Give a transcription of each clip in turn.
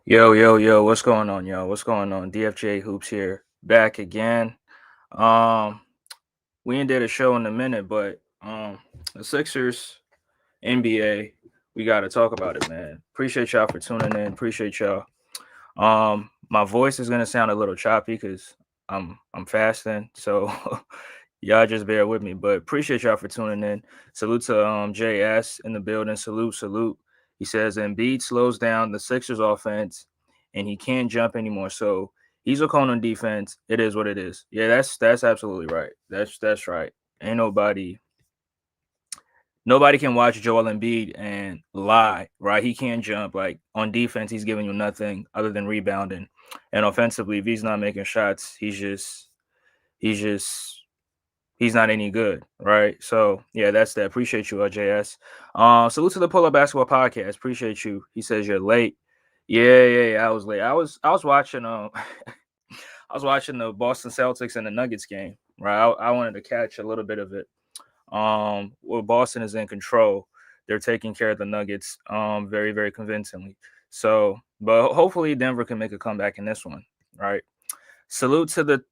Yo, what's going on, yo? What's going on? DFJ Hoops here, back again. Um, we ain't did a show in a minute, but the Sixers, NBA, we gotta talk about it, man. Appreciate y'all for tuning in. Appreciate y'all. My voice is gonna sound a little choppy because I'm fasting, so y'all just bear with me. But appreciate y'all for tuning in. Salute to JS in the building. Salute. He says Embiid slows down the Sixers offense and he can't jump anymore. So he's a cone on defense. It is what it is. Yeah, that's absolutely right. That's right. Ain't nobody can watch Joel Embiid and lie, right? He can't jump. Like on defense, he's giving you nothing other than rebounding. And offensively, if he's not making shots, he's just he's not any good, right? So yeah, that's that. Appreciate you, JS. Salute to the Pull Up Basketball Podcast. Appreciate you. He says you're late. Yeah. I was late. I was watching I was watching the Boston Celtics and the Nuggets game. Right. I wanted to catch a little bit of it. Well, Boston is in control. They're taking care of the Nuggets very, very convincingly. So, but hopefully Denver can make a comeback in this one, right? Salute to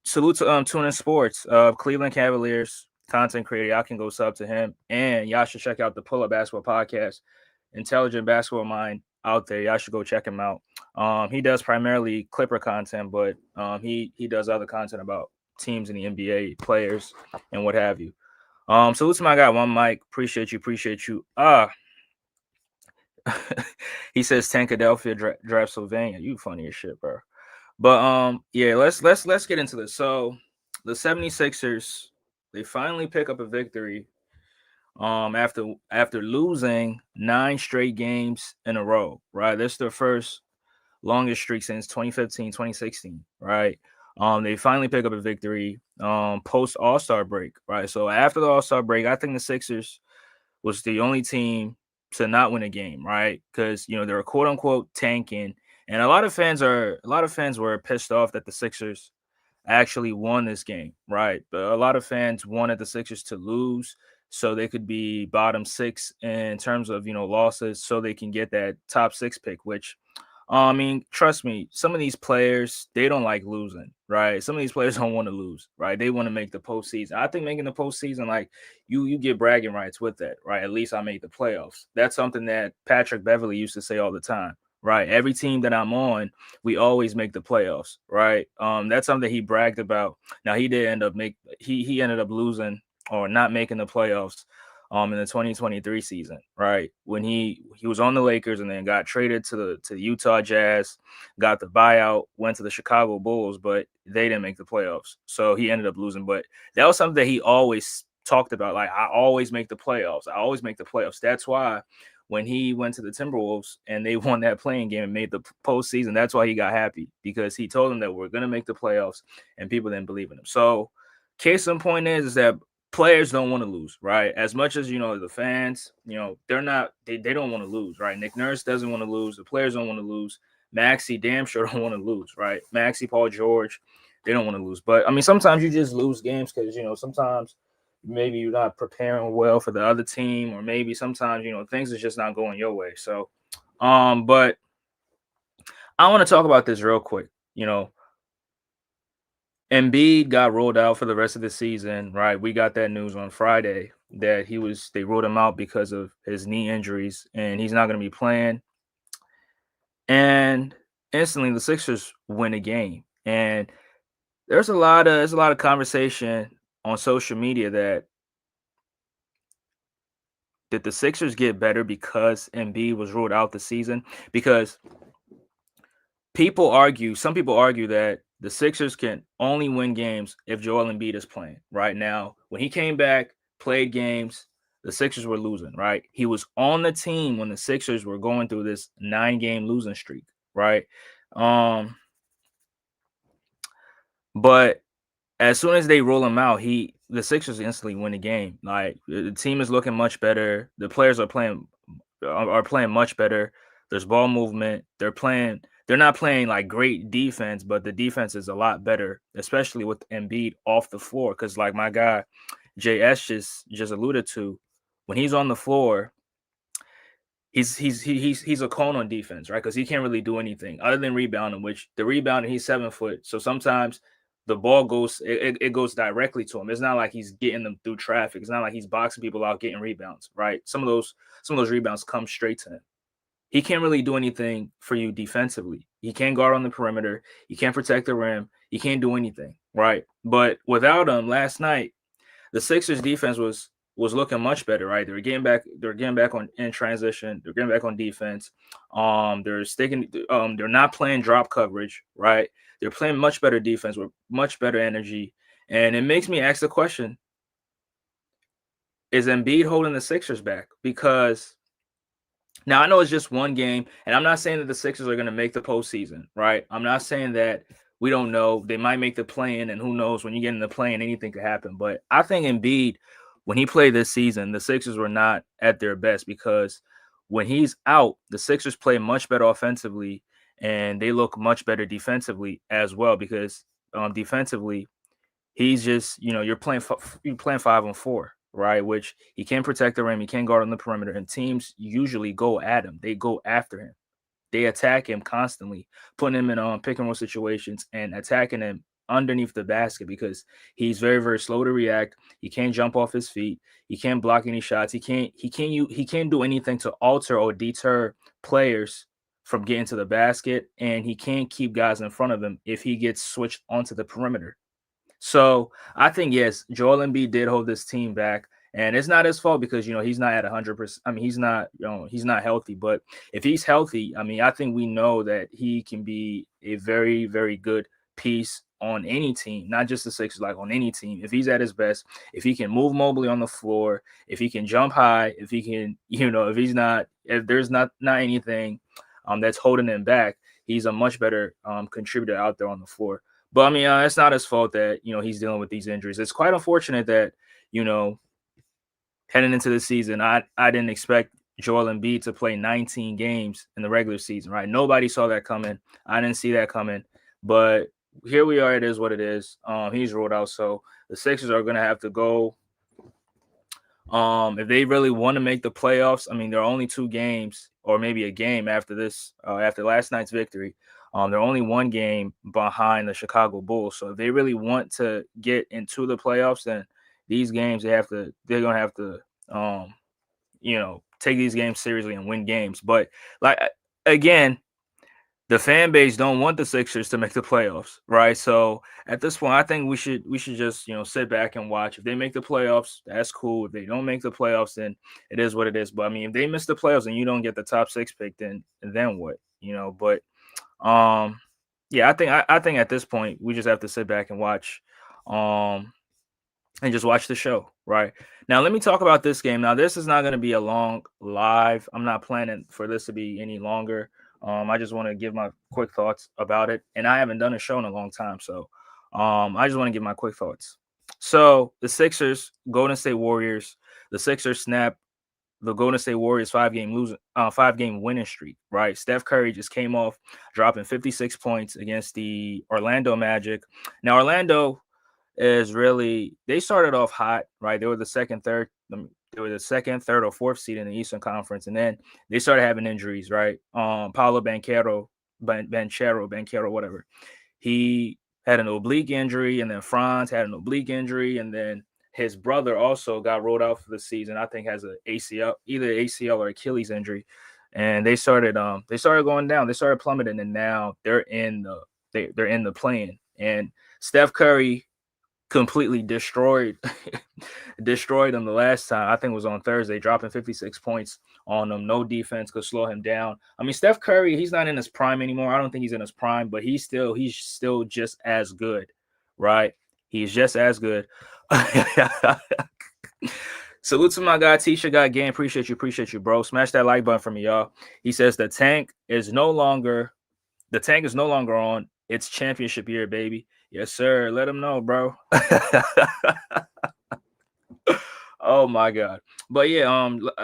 Tuna Sports, Cleveland Cavaliers content creator. Y'all can go sub to him, and y'all should check out the Pull Up Basketball Podcast. Intelligent basketball mind out there. Y'all should go check him out. He does primarily Clipper content, but he does other content about teams in the NBA, players, and what have you. Salute to my guy, One Mike. Appreciate you. He says Tankadelphia draft Sylvania. You funny as shit, bro. But yeah, let's get into this. So the 76ers, they finally pick up a victory after losing 9 straight games in a row, right? This is their first longest streak since 2015, 2016, right? They finally pick up a victory post All-Star break, right? So after the All-Star break, I think the Sixers was the only team to not win a game, right? Because they're quote unquote tanking, and a lot of fans were pissed off that the Sixers actually won this game, right? But a lot of fans wanted the Sixers to lose so they could be bottom six in terms of losses, so they can get that top six pick, which I mean, trust me, some of these players, they don't like losing, right? Some of these players don't want to lose, right? They want to make the postseason. I think making the postseason, like you get bragging rights with that, right? At least I made the playoffs. That's something that Patrick Beverly used to say all the time, right? Every team that I'm on, we always make the playoffs, right? That's something he bragged about. Now he did end up he ended up losing or not making the playoffs in the 2023 season, right? When he was on the Lakers and then got traded to the Utah Jazz, got the buyout, went to the Chicago Bulls, but they didn't make the playoffs. So he ended up losing. But that was something that he always talked about. Like, I always make the playoffs. I always make the playoffs. That's why when he went to the Timberwolves and they won that playing game and made the postseason, that's why he got happy, because he told them that we're gonna make the playoffs and people didn't believe in him. So case in point is that players don't want to lose, right? As much as the fans, they don't want to lose, right? Nick Nurse doesn't want to lose. The players don't want to lose. Maxi damn sure don't want to lose, right? Maxi, Paul George, they don't want to lose. But I mean, sometimes you just lose games because sometimes maybe you're not preparing well for the other team, or maybe sometimes things is just not going your way. So, but I want to talk about this real quick. Embiid got rolled out for the rest of the season, right? We got that news on Friday that they ruled him out because of his knee injuries and he's not going to be playing. And instantly the Sixers win a game. And there's a lot of conversation on social media that did the Sixers get better because Embiid was ruled out the season? Because some people argue that the Sixers can only win games if Joel Embiid is playing. Right now, when he came back, played games, the Sixers were losing, right? He was on the team when the Sixers were going through this 9-game losing streak, right? Um, but as soon as they roll him out, the Sixers instantly win the game. Like, the team is looking much better. The players are playing much better. There's ball movement. They're not playing like great defense, but the defense is a lot better, especially with Embiid off the floor. Because like my guy JS just alluded to, when he's on the floor, he's a cone on defense, right? Because he can't really do anything other than rebounding. Which the rebounding, he's 7 foot, so sometimes the ball it goes directly to him. It's not like he's getting them through traffic. It's not like he's boxing people out getting rebounds, right? Some of those rebounds come straight to him. He can't really do anything for you defensively. He can't guard on the perimeter. He can't protect the rim. He can't do anything, right? But without him last night, the Sixers defense was looking much better, right? They're getting back on in transition. They're getting back on defense. They're sticking. They're not playing drop coverage, right? They're playing much better defense with much better energy, and it makes me ask the question: is Embiid holding the Sixers back? Because now I know it's just one game, and I'm not saying that the Sixers are going to make the postseason, right? I'm not saying that we don't know. They might make the play-in, and who knows, when you get in the play-in, anything could happen. But I think Embiid, when he played this season, the Sixers were not at their best because when he's out, the Sixers play much better offensively, and they look much better defensively as well because defensively, he's just, you're playing 5-on-4, right? Which he can't protect the rim, he can't guard on the perimeter, and teams usually go at him. They go after him. They attack him constantly, putting him in pick and roll situations and attacking him underneath the basket because he's very, very slow to react. He can't jump off his feet. He can't block any shots. He can't do anything to alter or deter players from getting to the basket, and he can't keep guys in front of him if he gets switched onto the perimeter. So I think yes, Joel Embiid did hold this team back, and it's not his fault because he's not at 100%. I mean, he's not healthy. But if he's healthy, I mean, I think we know that he can be a very, very good piece on any team, not just the Sixers, like on any team. If he's at his best, if he can move mobily on the floor, if he can jump high, if he can, if there's not anything that's holding him back, he's a much better contributor out there on the floor. But I mean, it's not his fault that he's dealing with these injuries. It's quite unfortunate that you know heading into the season, I didn't expect Joel Embiid to play 19 games in the regular season. Right? Nobody saw that coming. I didn't see that coming. But here we are. It is what it is. He's ruled out, so the Sixers are going to have to go. If they really want to make the playoffs, I mean, there are only 2 games or maybe a game after this, after last night's victory. They're only 1 game behind the Chicago Bulls. So if they really want to get into the playoffs, then these games they're gonna have to, take these games seriously and win games. But like again, the fan base don't want the Sixers to make the playoffs, right? So at this point, I think we should just sit back and watch. If they make the playoffs, that's cool. If they don't make the playoffs, then it is what it is. But I mean, if they miss the playoffs and you don't get the top 6 pick, then what? But yeah, I think at this point we just have to sit back and watch. And just watch the show, right? Now, let me talk about this game. Now, this is not going to be a long live. I'm not planning for this to be any longer. I just want to give my quick thoughts about it. And I haven't done a show in a long time. So I just want to give my quick thoughts. So the Sixers, Golden State Warriors, the Sixers snap the Golden State Warriors 5-game winning streak, right? Steph Curry just came off dropping 56 points against the Orlando Magic. Now, Orlando they started off hot, right? They were the second, third, or fourth seed in the Eastern Conference, and then they started having injuries, right? Paulo Banchero, whatever. He had an oblique injury, and then Franz had an oblique injury, and then his brother also got rolled out for the season. I think has either ACL or Achilles injury, and they started going down. They started plummeting, and now they're in the play-in. And Steph Curry completely destroyed him the last time. I think it was on Thursday, dropping 56 points on him. No defense could slow him down. I mean, Steph Curry, he's not in his prime anymore. I don't think he's in his prime, but he's still just as good, right? He's just as good. Salute to my guy Tisha got game. Appreciate you, bro. Smash that like button for me, y'all. He says the tank is no longer on. It's championship year, baby. Yes, sir. Let him know, bro. Oh my God. But yeah,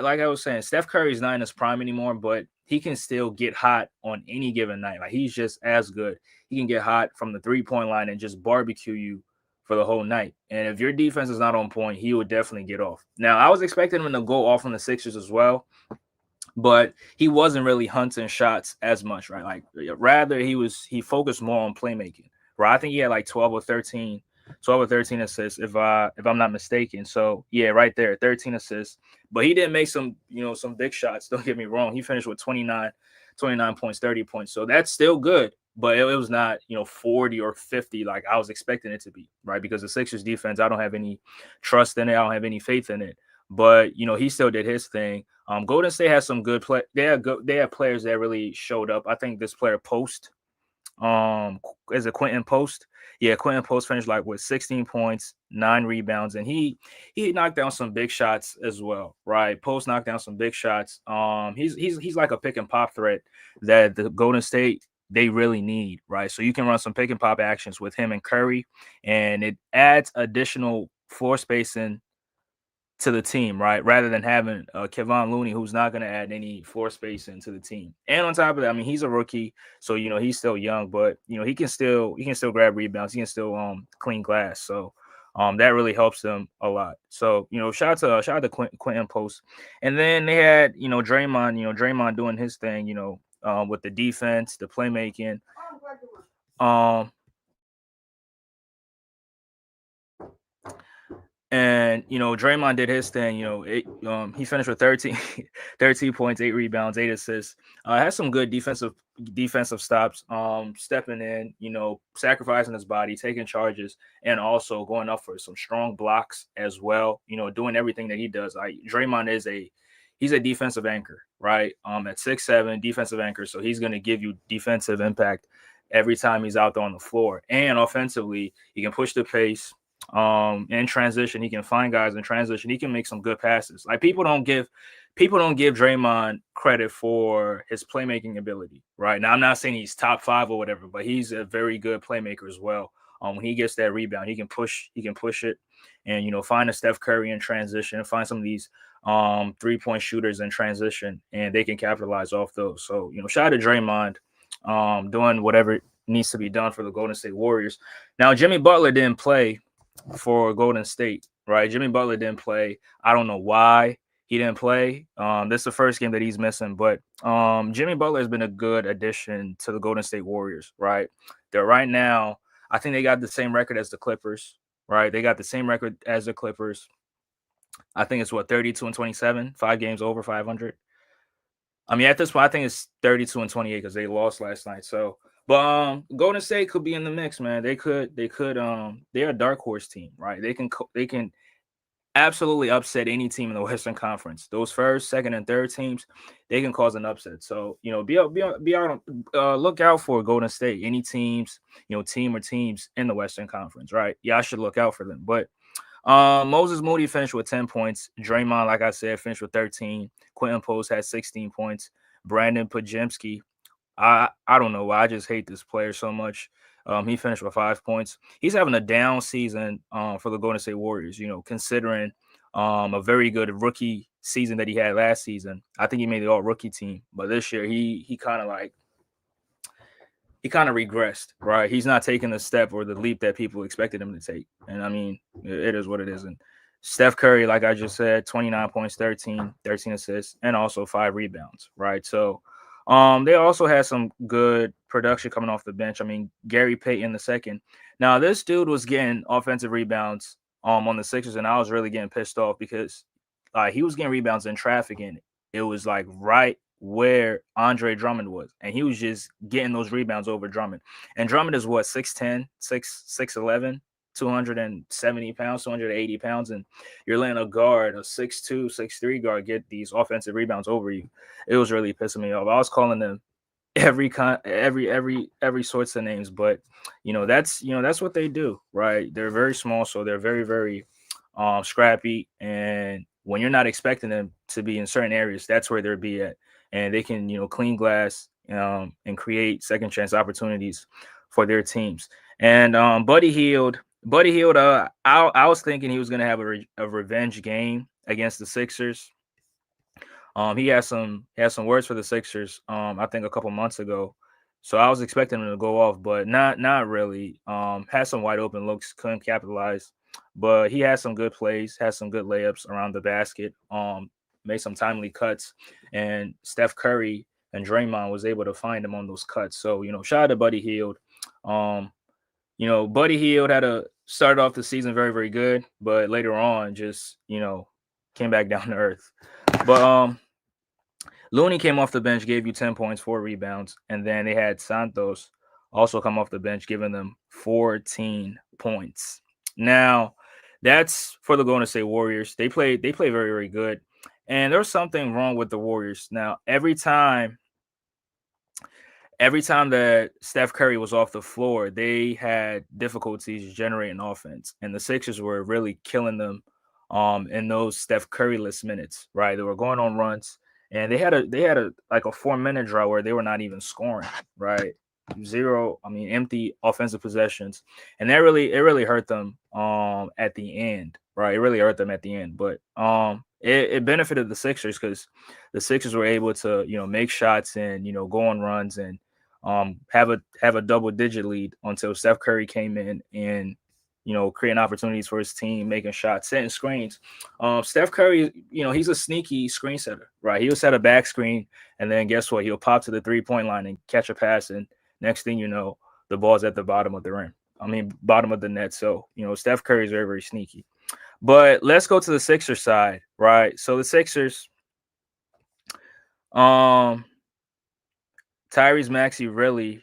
like I was saying, Steph Curry's not in his prime anymore, but he can still get hot on any given night. Like he's just as good. He can get hot from the 3-point line and just barbecue you for the whole night. And if your defense is not on point, he would definitely get off. Now, I was expecting him to go off on the Sixers as well, but he wasn't really hunting shots as much, right? Like rather he focused more on playmaking. Right. I think he had like 12 or 13 assists if I'm not mistaken. So yeah, right there, 13 assists. But he didn't make some, some big shots. Don't get me wrong. He finished with 29 points, 30 points. So that's still good, but it was not, 40 or 50 like I was expecting it to be, right? Because the Sixers defense, I don't have any trust in it. I don't have any faith in it. But he still did his thing. Golden State has some good play. They have players that really showed up. I think this player Post, is it Quentin Post? Yeah, Quentin Post finished like with 16 points, 9 rebounds, and he knocked down some big shots as well, right? Post knocked down some big shots. He's like a pick and pop threat that the Golden State they really need, right? So you can run some pick and pop actions with him and Curry, and it adds additional floor spacing to the team, right? Rather than having Kevon Looney, who's not going to add any floor space into the team. And on top of that, I mean, he's a rookie, so he's still young, but he can still grab rebounds, he can still clean glass. So that really helps them a lot. So shout out to Quentin Post, and then they had Draymond doing his thing, with the defense, the playmaking. Um, And Draymond did his thing. He finished with 13, 13 points, 8 rebounds, 8 assists. Has some good defensive stops. Stepping in, sacrificing his body, taking charges, and also going up for some strong blocks as well. Doing everything that he does. Like Draymond he's a defensive anchor, right? At 6'7", defensive anchor, so he's going to give you defensive impact every time he's out there on the floor. And offensively, he can push the pace. In transition, he can find guys in transition. He can make some good passes. Like people don't give Draymond credit for his playmaking ability, right? Now I'm not saying he's top 5 or whatever, but he's a very good playmaker as well. When he gets that rebound, he can push it, and find a Steph Curry in transition, find some of these 3-point shooters in transition, and they can capitalize off those. So shout out to Draymond, doing whatever needs to be done for the Golden State Warriors. Now Jimmy Butler didn't play for Golden State, right? Jimmy Butler didn't play. I don't know why he didn't play. This is the first game that he's missing, but Jimmy Butler has been a good addition to the Golden State Warriors, right? They're right now, I think they got the same record as the Clippers, right? They got the same record as the Clippers. I think it's 32 and 27, 5 games over 500. I mean, at this point, I think it's 32 and 28 because they lost last night. So, but Golden State could be in the mix, man. They're a dark horse team, right? They can absolutely upset any team in the Western Conference. Those first, second, and third teams, they can cause an upset. So, be out, look out for Golden State. Any teams, team or teams in the Western Conference, right? Yeah, I should look out for them. But Moses Moody finished with 10 points. Draymond, like I said, finished with 13. Quentin Post had 16 points. Brandon Pajemski, I don't know why. I just hate this player so much. He finished with 5 points. He's having a down season for the Golden State Warriors, considering a very good rookie season that he had last season. I think he made the all rookie team, but this year he kind of regressed, right? He's not taking the step or the leap that people expected him to take. And I mean, it is what it is. And Steph Curry, like I just said, 29 points, 13 assists, and also 5 rebounds, right? So they also had some good production coming off the bench. I mean, Gary Payton the second. Now, this dude was getting offensive rebounds on the Sixers, and I was really getting pissed off because he was getting rebounds in traffic, and it was like right where Andre Drummond was, and he was just getting those rebounds over Drummond. And Drummond is what, 6'10", 6'11", 270 pounds, 280 pounds, and you're letting a guard, a 6'2", 6'3" guard get these offensive rebounds over you. It was really pissing me off. I was calling them every sorts of names, but that's what they do, right? They're very small, so they're very, very scrappy, and when you're not expecting them to be in certain areas, that's where they'll be at, and they can clean glass and create second chance opportunities for their teams. And Buddy Hield, I was thinking he was gonna have a revenge game against the Sixers. He had some words for the Sixers. I think a couple months ago, so I was expecting him to go off, but not really. Had some wide open looks, couldn't capitalize, but he had some good plays, had some good layups around the basket. made some timely cuts, and Steph Curry and Draymond was able to find him on those cuts. So, shout out to Buddy Hield. Um, Buddy Hield had a started off the season very, very good, but later on just, came back down to earth. But Looney came off the bench, gave you 10 points, 4 rebounds, and then they had Santos also come off the bench, giving them 14 points. Now, that's for the Golden State Warriors. They play very, very good. And there's something wrong with the Warriors. Now, every time that Steph Curry was off the floor, they had difficulties generating offense, and the Sixers were really killing them in those Steph Curry-less minutes. Right, they were going on runs, and they had a like a 4 minute drought where they were not even scoring. Right, zero. I mean, empty offensive possessions, and it really hurt them at the end. Right, it really hurt them at the end, but it benefited the Sixers because the Sixers were able to make shots and go on runs and have a double digit lead until Steph Curry came in and creating opportunities for his team, making shots, setting screens. Steph Curry, he's a sneaky screen setter, right? He'll set a back screen, and then guess what? He'll pop to the 3 point line and catch a pass, and next thing you know, the ball's at the bottom of the rim. I mean, bottom of the net. So Steph Curry is very, very sneaky. But let's go to the Sixers side, right? So the Sixers, Tyrese Maxey really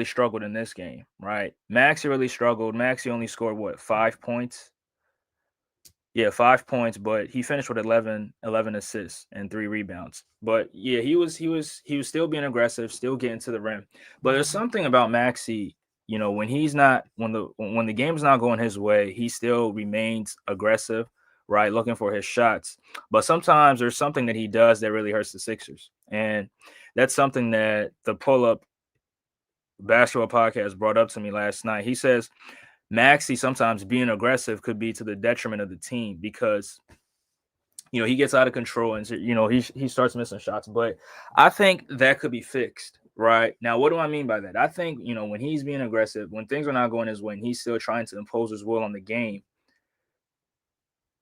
struggled in this game, right? Maxey really struggled. Maxey only scored what, 5 points? Yeah, 5 points, but he finished with 11 assists and 3 rebounds. But yeah, he was still being aggressive, still getting to the rim. But there's something about Maxey, when the game's not going his way, he still remains aggressive, right? Looking for his shots. But sometimes there's something that he does that really hurts the Sixers. And that's something that the pull-up basketball podcast brought up to me last night. He says Maxey sometimes being aggressive could be to the detriment of the team because he gets out of control and he starts missing shots. But I think that could be fixed. Right now, what do I mean by that? I think when he's being aggressive, when things are not going his way, and he's still trying to impose his will on the game.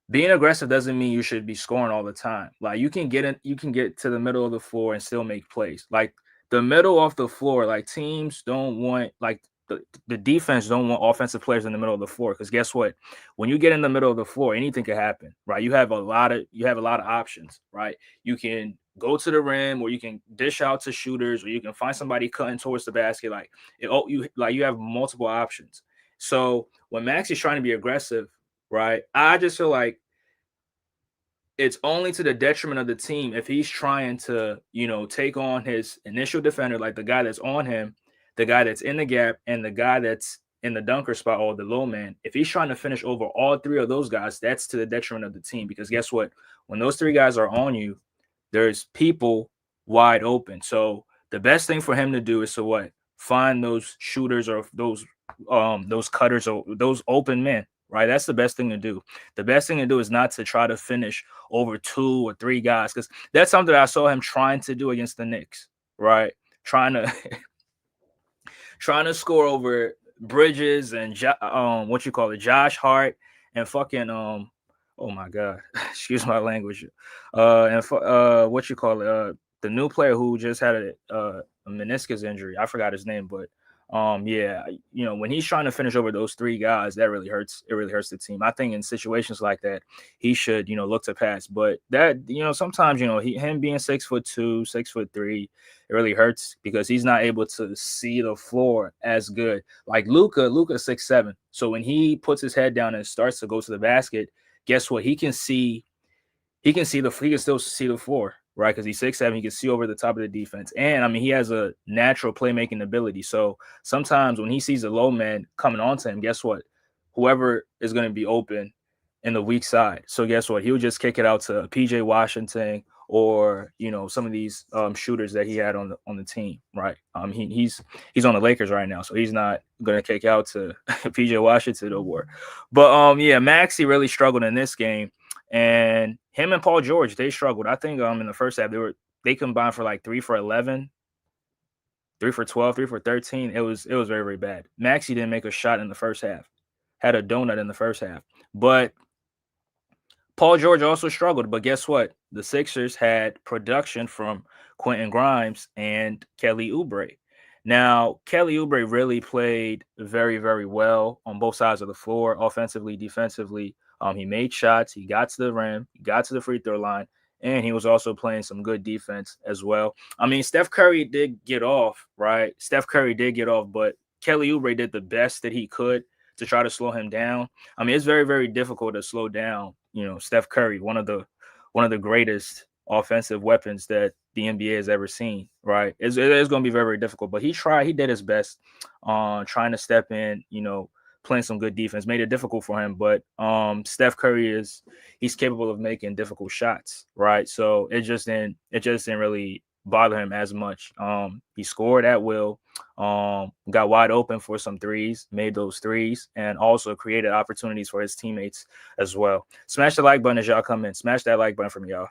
Being aggressive doesn't mean you should be scoring all the time. Like you can get to the middle of the floor and still make plays. Like the middle of the floor, like teams don't want like the defense don't want offensive players in the middle of the floor because guess what? When you get in the middle of the floor, anything can happen, right? You have a lot of options, right? You can go to the rim, or you can dish out to shooters, or you can find somebody cutting towards the basket. You have multiple options. So when Max is trying to be aggressive, right? I just feel like it's only to the detriment of the team if he's trying to, take on his initial defender, like the guy that's on him, the guy that's in the gap, and the guy that's in the dunker spot or the low man. If he's trying to finish over all three of those guys, that's to the detriment of the team because guess what? When those three guys are on you, there's people wide open. So the best thing for him to do is to what? Find those shooters or those cutters or those open men, right? That's the best thing to do. The best thing to do is not to try to finish over 2 or 3 guys because that's something that I saw him trying to do against the Knicks, right? Trying to trying to score over Bridges and Josh Hart and fucking oh my god, excuse my language, the new player who just had a meniscus injury. I forgot his name, but yeah, when he's trying to finish over those 3 guys, that really hurts. It really hurts the team. I think in situations like that, he should look to pass. But that sometimes him being 6'2", 6'3", it really hurts because he's not able to see the floor as good. Like Luka 6'7". So when he puts his head down and starts to go to the basket, guess what? He can still see the floor, right? Because he's 6'7", he can see over the top of the defense. And I mean, he has a natural playmaking ability. So sometimes when he sees a low man coming onto him, guess what? Whoever is going to be open in the weak side. So guess what? He'll just kick it out to PJ Washington or some of these shooters that he had on the team, right? He's on the Lakers right now, so he's not gonna kick out to PJ Washington or. But yeah, Maxey really struggled in this game, and him and Paul George, they struggled. I think in the first half they combined for like 3 for 11, 3 for 12, 3 for 13. It was very, very bad. Maxey didn't make a shot in the first half, had a donut in the first half, but Paul George also struggled, but guess what? The Sixers had production from Quentin Grimes and Kelly Oubre. Now, Kelly Oubre really played very, very well on both sides of the floor, offensively, defensively. He made shots, he got to the rim, he got to the free throw line, and he was also playing some good defense as well. I mean, Steph Curry did get off, right? Steph Curry did get off, but Kelly Oubre did the best that he could to try to slow him down. I mean, it's very, very difficult to slow down, Steph Curry, one of the greatest offensive weapons that the NBA has ever seen, right? It's going to be very, very difficult, but he did his best on trying to step in, playing some good defense, made it difficult for him. But Steph Curry he's capable of making difficult shots, right? So it just didn't really bother him as much. He scored at will, got wide open for some threes, made those threes, and also created opportunities for his teammates as well. Smash the like button as y'all come in. Smash that like button from y'all.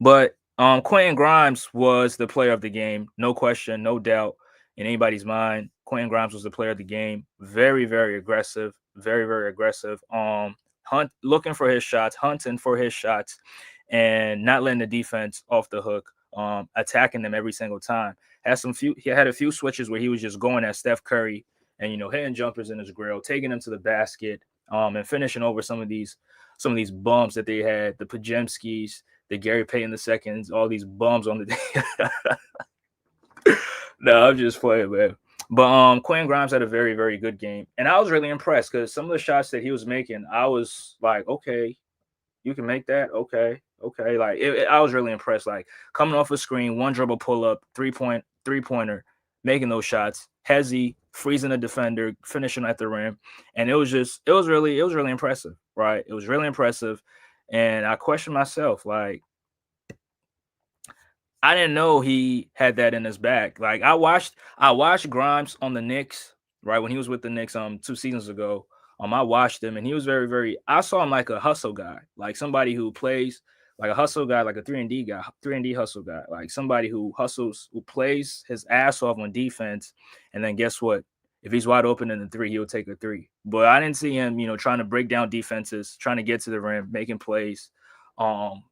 But Quentin Grimes was the player of the game, no question, no doubt in anybody's mind. Quentin Grimes was the player of the game. Very, very aggressive, very, very aggressive. Looking for his shots, hunting for his shots, and not letting the defense off the hook. Attacking them every single time. He had a few switches where he was just going at Steph Curry and hitting jumpers in his grill, taking him to the basket, and finishing over some of these bumps that they had, the Pajemskis, the Gary Payton the seconds, all these bums on the No, I'm just playing, man. But Quentin Grimes had a very, very good game. And I was really impressed because some of the shots that he was making, I was like, okay, you can make that. Okay. Okay. Like I was really impressed. Like coming off a screen, one dribble pull up, 3-pointer, making those shots, hezzy, freezing a defender, finishing at the rim. And it was really impressive. Right. It was really impressive. And I questioned myself, like, I didn't know he had that in his back. Like I watched Grimes on the Knicks, right, when he was with the Knicks 2 seasons ago. I watched him and he was very, very I saw him like a hustle guy, like somebody who plays like a hustle guy, like a 3 and D guy, 3 and D hustle guy, like somebody who hustles, who plays his ass off on defense. And then guess what? If he's wide open in the three, he'll take a three. But I didn't see him, trying to break down defenses, trying to get to the rim, making plays. Um,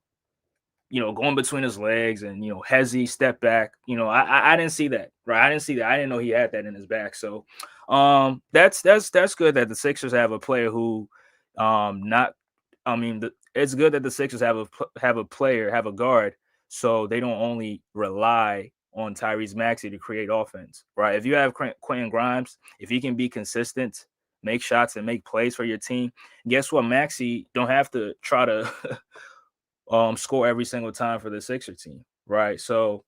going between his legs and hezzy step back. I didn't see that, right? I didn't see that. I didn't know he had that in his back. So, that's good that the Sixers have a player who, not. I mean, it's good that the Sixers have a guard, so they don't only rely on Tyrese Maxey to create offense, right? If you have Quentin Grimes, if he can be consistent, make shots and make plays for your team, guess what? Maxey don't have to try to score every single time for the Sixer team, right? So,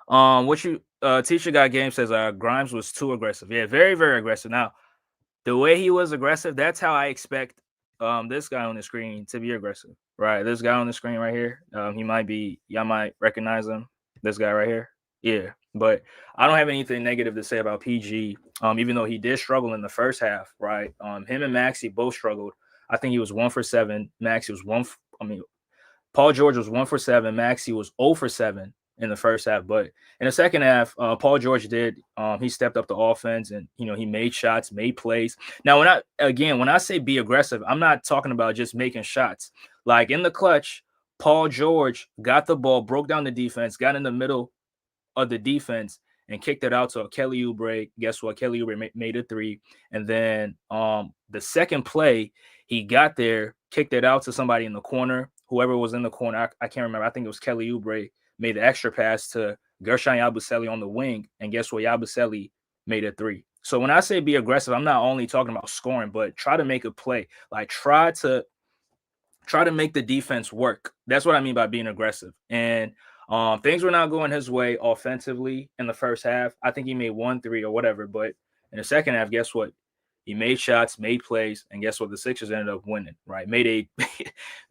what you teacher got game says Grimes was too aggressive. Yeah, very, very aggressive. Now, the way he was aggressive, that's how I expect this guy on the screen to be aggressive, right? This guy on the screen right here, y'all might recognize him. This guy right here, yeah. But I don't have anything negative to say about PG. Even though he did struggle in the first half, right? Him and Maxey both struggled. I think he was 1 for 7. Maxey was Paul George was 1 for 7. Maxey was 0 for 7 in the first half. But in the second half, Paul George did. He stepped up the offense and he made shots, made plays. Now, when I say be aggressive, I'm not talking about just making shots. Like in the clutch, Paul George got the ball, broke down the defense, got in the middle of the defense and kicked it out to Kelly Oubre. Guess what? Kelly Oubre made a three. And then the second play, he got there, kicked it out to somebody in the corner. Whoever was in the corner, I can't remember. I think it was Kelly Oubre, made the extra pass to Gershon Yabusele on the wing. And guess what? Yabusele made a three. So when I say be aggressive, I'm not only talking about scoring, but try to make a play. Like try to make the defense work. That's what I mean by being aggressive. And things were not going his way offensively in the first half. I think he made 1 3 or whatever. But in the second half, guess what? He made shots, made plays, and guess what? The Sixers ended up winning. Right? Made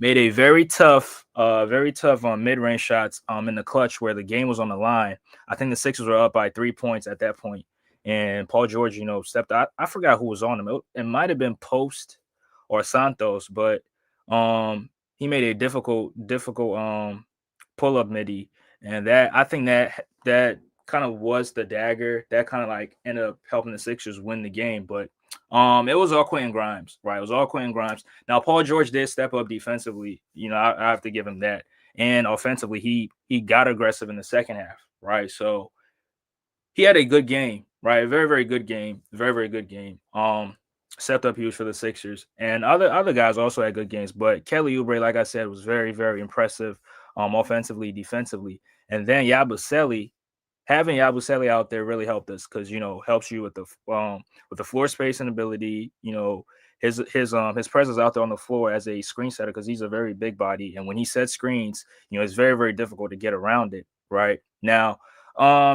a very tough mid-range shots in the clutch where the game was on the line. I think the Sixers were up by 3 points at that point, and Paul George, stepped out. I forgot who was on him. It might have been Post or Santos, but he made a difficult pull up midi, and that I think that kind of was the dagger that kind of like ended up helping the Sixers win the game. But It was all Quentin Grimes, right? It was all Quentin Grimes. Now Paul George did step up defensively. I have to give him that. And offensively, he got aggressive in the second half, right? So he had a good game, right? A very, very good game. Very, very good game. Stepped up huge for the Sixers. And other guys also had good games. But Kelly Oubre, like I said, was very, very impressive offensively, defensively. And then Yabusele, having Yabusele out there really helped us because helps you with the floor spacing ability. His presence out there on the floor as a screen setter because he's a very big body, and when he sets screens, it's very, very difficult to get around it. Right now,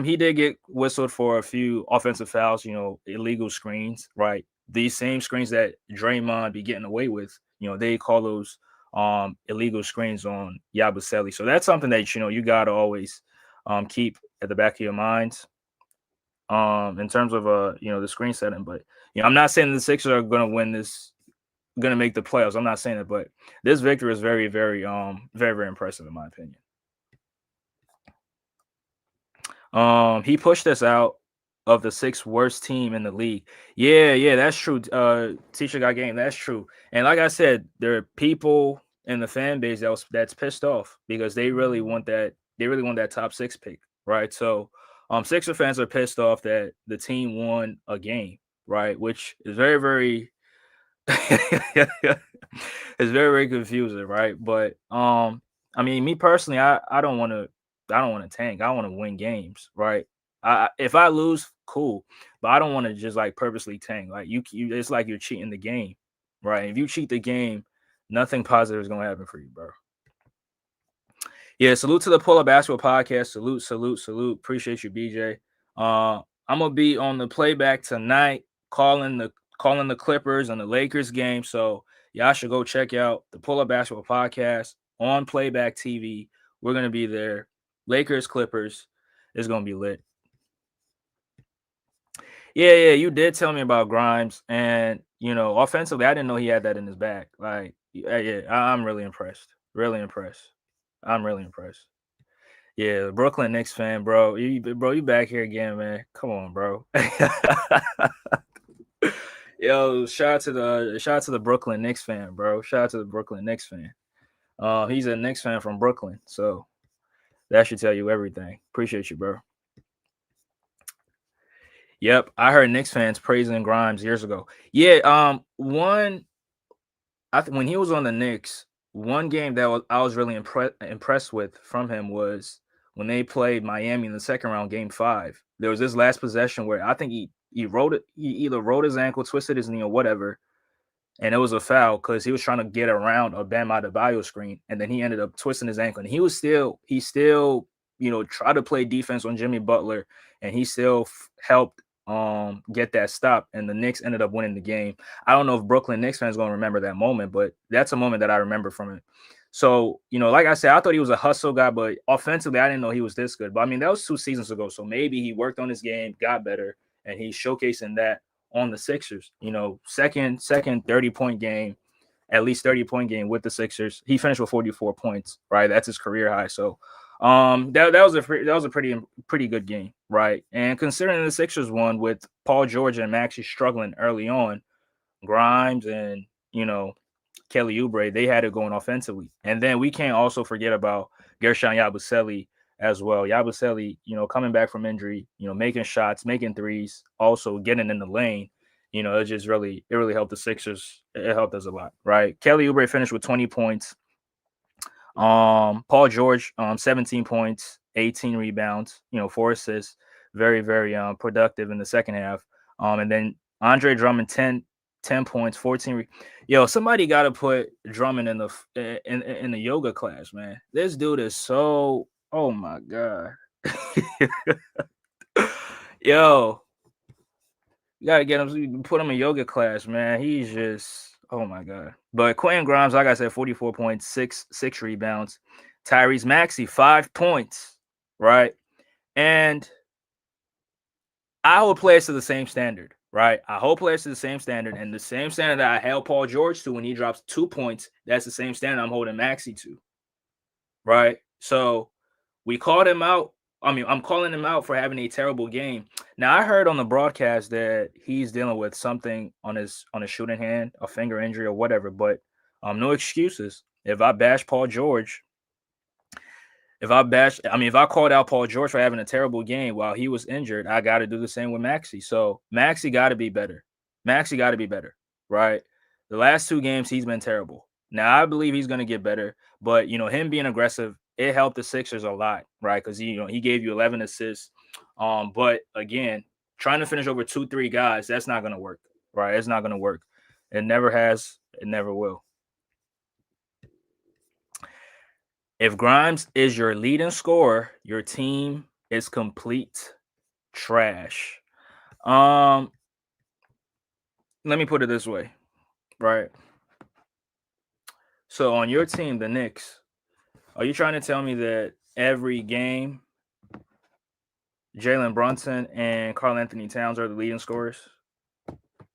he did get whistled for a few offensive fouls, illegal screens. Right, these same screens that Draymond be getting away with, they call those illegal screens on Yabusele. So that's something that you gotta always keep at the back of your minds in terms of the screen setting. But I'm not saying the Sixers are gonna win this, gonna make the playoffs. I'm not saying it, but this victory is very, very very, very impressive in my opinion. He pushed us out of the sixth worst team in the league. Yeah, that's true. Teacher got game. That's true. And like I said, there are people in the fan base that's pissed off because they really want that. They really want that top six pick, right? So, Sixer fans are pissed off that the team won a game, right? Which is very, very it's very, very confusing, right? But I mean, me personally, I don't want to tank. I want to win games, right? If I lose, cool, but I don't want to just like purposely tank. Like it's like you're cheating the game, right? If you cheat the game, nothing positive is gonna happen for you, bro. Yeah, salute to the Pull Up Basketball Podcast. Salute, salute, salute. Appreciate you, BJ. I'm gonna be on the playback tonight, calling the Clippers and the Lakers game. So y'all should go check out the Pull Up Basketball Podcast on Playback TV. We're gonna be there. Lakers, Clippers is gonna be lit. Yeah, you did tell me about Grimes, and offensively, I didn't know he had that in his bag. Like, yeah, I'm really impressed. Really impressed. I'm really impressed. Yeah, Brooklyn Knicks fan, bro. You back here again, man. Come on, bro. Yo, shout out to the Brooklyn Knicks fan, bro. Shout out to the Brooklyn Knicks fan. He's a Knicks fan from Brooklyn, so that should tell you everything. Appreciate you, bro. Yep, I heard Knicks fans praising Grimes years ago. Yeah, when he was on the Knicks, one game that I was really impressed with from him was when they played Miami in the second round, Game 5. There was this last possession where I think he wrote it. He either rolled his ankle, twisted his knee, or whatever, and it was a foul because he was trying to get around a Bam Adebayo screen, and then he ended up twisting his ankle. And he still tried to play defense on Jimmy Butler, and he still helped get that stop, and the Knicks ended up winning the game. I don't know if Brooklyn Knicks fans gonna remember that moment, but that's a moment that I remember from it. So, like I said, I thought he was a hustle guy, but offensively, I didn't know he was this good. But I mean, that was 2 seasons ago, so maybe he worked on his game, got better, and he's showcasing that on the Sixers. Second 30-point game, at least 30-point game with the Sixers. He finished with 44 points, right? That's his career high. So that was a pretty good game, right? And considering the Sixers won with Paul George and Maxey struggling early on, Grimes and Kelly Oubre, they had it going offensively. And then we can't also forget about Gershon Yabusele as well. Yabusele, coming back from injury, making shots, making threes, also getting in the lane. It really helped the Sixers. It helped us a lot, right? Kelly Oubre finished with 20 points. Paul George, 17 points, 18 rebounds, 4 assists, very, very productive in the second half. And then Andre Drummond, 10 points, 14. Somebody got to put Drummond in the yoga class, man. This dude is so, oh my god. Yo, you gotta get him, put him in yoga class, man. He's just, oh my god. But Quentin Grimes, like I said, 44 points, six rebounds. Tyrese Maxey, 5 points, right? And I hold players to the same standard, right? I hold players to the same standard, and the same standard that I held Paul George to when he drops 2 points, that's the same standard I'm holding Maxey to, right? So we called him out I'm calling him out for having a terrible game. Now I heard on the broadcast that he's dealing with something on his shooting hand, a finger injury or whatever. But no excuses. If I called out Paul George for having a terrible game while he was injured, I got to do the same with Maxey. So Maxey got to be better. Maxey got to be better, right? The last two games he's been terrible. Now I believe he's going to get better, but him being aggressive, it helped the Sixers a lot, right? Because he gave you 11 assists. But again, trying to finish over 2-3 guys, that's not going to work, right? It's not going to work. It never has. It never will. If Grimes is your leading scorer, your team is complete trash. Let me put it this way, right? So on your team, the Knicks, are you trying to tell me that every game Jalen Brunson and Karl Anthony Towns are the leading scorers?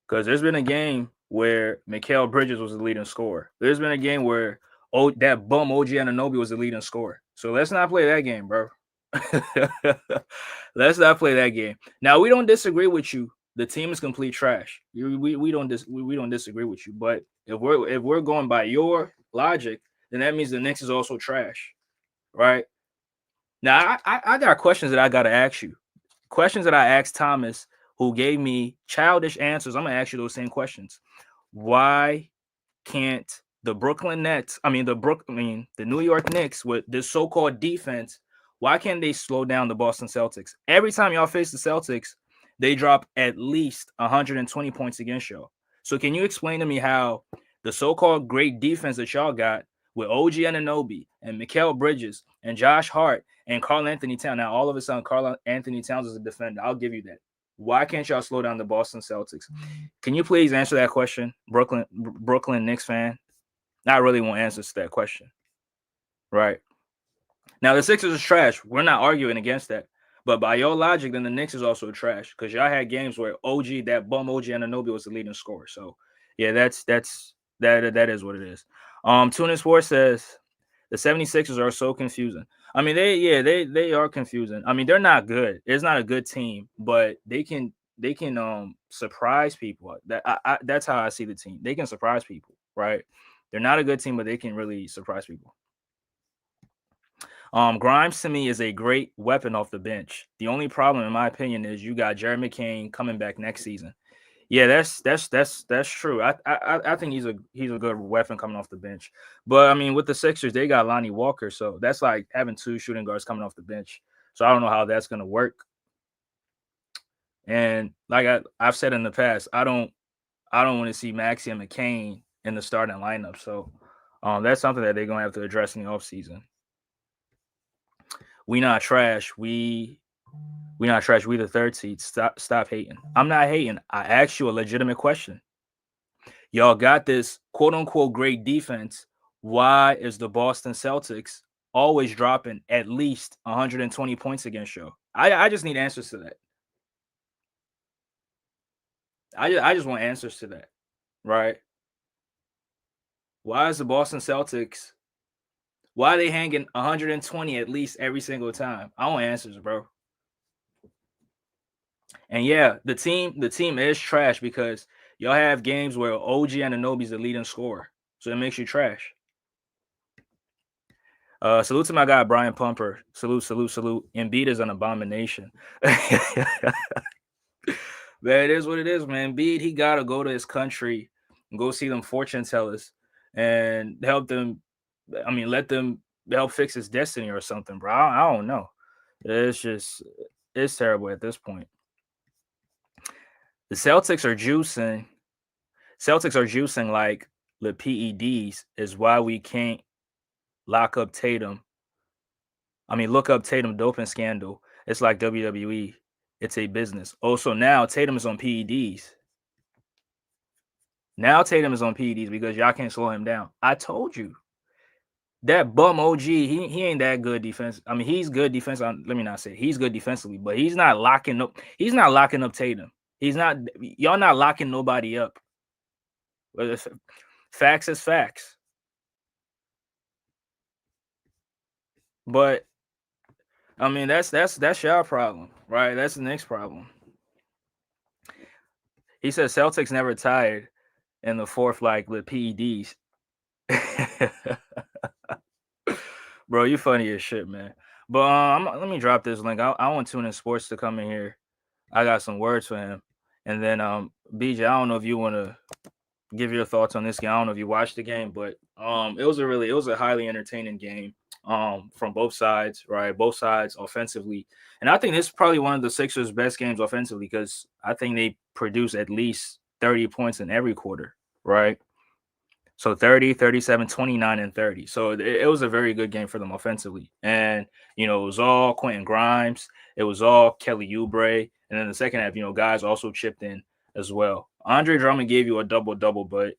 Because there's been a game where Mikal Bridges was the leading scorer. There's been a game where that bum OG Anunoby was the leading scorer. So let's not play that game, bro. Let's not play that game. Now we don't disagree with you. The team is complete trash. We don't disagree with you. But if we're going by your logic, then that means the Knicks is also trash, right? Now I got questions that I got to ask you. Questions that I asked Thomas, who gave me childish answers. I'm gonna ask you those same questions. Why can't the the New York Knicks with this so-called defense, why can't they slow down the Boston Celtics? Every time y'all face the Celtics, they drop at least 120 points against y'all. So can you explain to me how the so-called great defense that y'all got with OG Anunoby and Mikal Bridges and Josh Hart and Karl Anthony Towns, now all of a sudden Karl Anthony Towns is a defender. I'll give you that. Why can't y'all slow down the Boston Celtics? Can you please answer that question, Brooklyn Knicks fan? I really want answers to that question. Right. Now, the Sixers is trash. We're not arguing against that. But by your logic, then the Knicks is also trash because y'all had games where that bum OG Anunoby was the leading scorer. So, yeah, that is what it is. Tunis Sports says the 76ers are so confusing. I mean, they are confusing. I mean, they're not good. It's not a good team, but they can surprise people. That's how I see the team. They can surprise people, right? They're not a good team, but they can really surprise people. Grimes to me is a great weapon off the bench. The only problem, in my opinion, is you got Jerry McCain coming back next season. Yeah, that's true. I think he's a good weapon coming off the bench. But I mean, with the Sixers, they got Lonnie Walker, so that's like having two shooting guards coming off the bench. So I don't know how that's gonna work. And like I've said in the past, I don't want to see Maxey and McCain in the starting lineup. So that's something that they're gonna have to address in the offseason. We not trash. We not trash. We the third seed. Stop hating. I'm not hating. I asked you a legitimate question. Y'all got this quote unquote great defense. Why is the Boston Celtics always dropping at least 120 points against you? I just need answers to that. I just want answers to that, right? Why is the Boston Celtics? Why are they hanging 120 at least every single time? I want answers, bro. And yeah, the team is trash because y'all have games where OG Anunoby's the leading scorer, so it makes you trash. Salute to my guy Brian Pumper. Salute. Embiid is an abomination. Man, it is what it is, man. Embiid, he gotta go to his country and go see them fortune tellers and help them. I mean, let them help fix his destiny or something, bro. I don't know. It's terrible at this point. The Celtics are juicing. Like the PEDs is why we can't lock up Tatum. I mean, look up Tatum doping scandal. It's like WWE. It's a business. Also, now Tatum is on PEDs. Now Tatum is on PEDs because y'all can't slow him down. I told you. That bum OG, he ain't that good defense. I mean, he's good defense. Let me not say he's good defensively, but he's not locking up. He's not locking up Tatum. He's not. Y'all not locking nobody up. Facts is facts. But I mean, that's your problem, right? That's the next problem. He said Celtics never tied in the fourth, like with PEDs. Bro, you funny as shit, man. But let me drop this link. I want Tune in Sports to come in here. I got some words for him. And then BJ, I don't know if you want to give your thoughts on this game. I don't know if you watched the game, but it was a highly entertaining game from both sides, right? Both sides offensively. And I think this is probably one of the Sixers' best games offensively because I think they produce at least 30 points in every quarter, right? So 30, 37, 29, and 30. So it was a very good game for them offensively. And, it was all Quentin Grimes. It was all Kelly Oubre. And then the second half, guys also chipped in as well. Andre Drummond gave you a double-double, but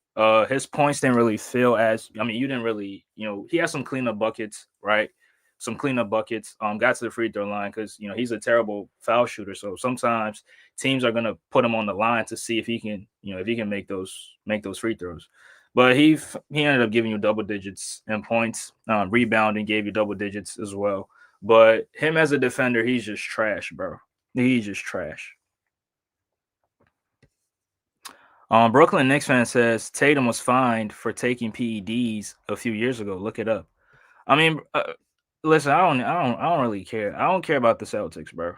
his points didn't really feel as – I mean, you didn't really – he had some cleanup buckets, right? Some cleanup buckets. Got to the free throw line because, he's a terrible foul shooter. So sometimes teams are going to put him on the line to see if he can, if he can make those free throws. But he ended up giving you double digits in points, rebounding gave you double digits as well. But him as a defender, he's just trash, bro. He's just trash. Brooklyn Knicks fan says Tatum was fined for taking PEDs a few years ago. Look it up. I mean, listen, I don't really care. I don't care about the Celtics, bro.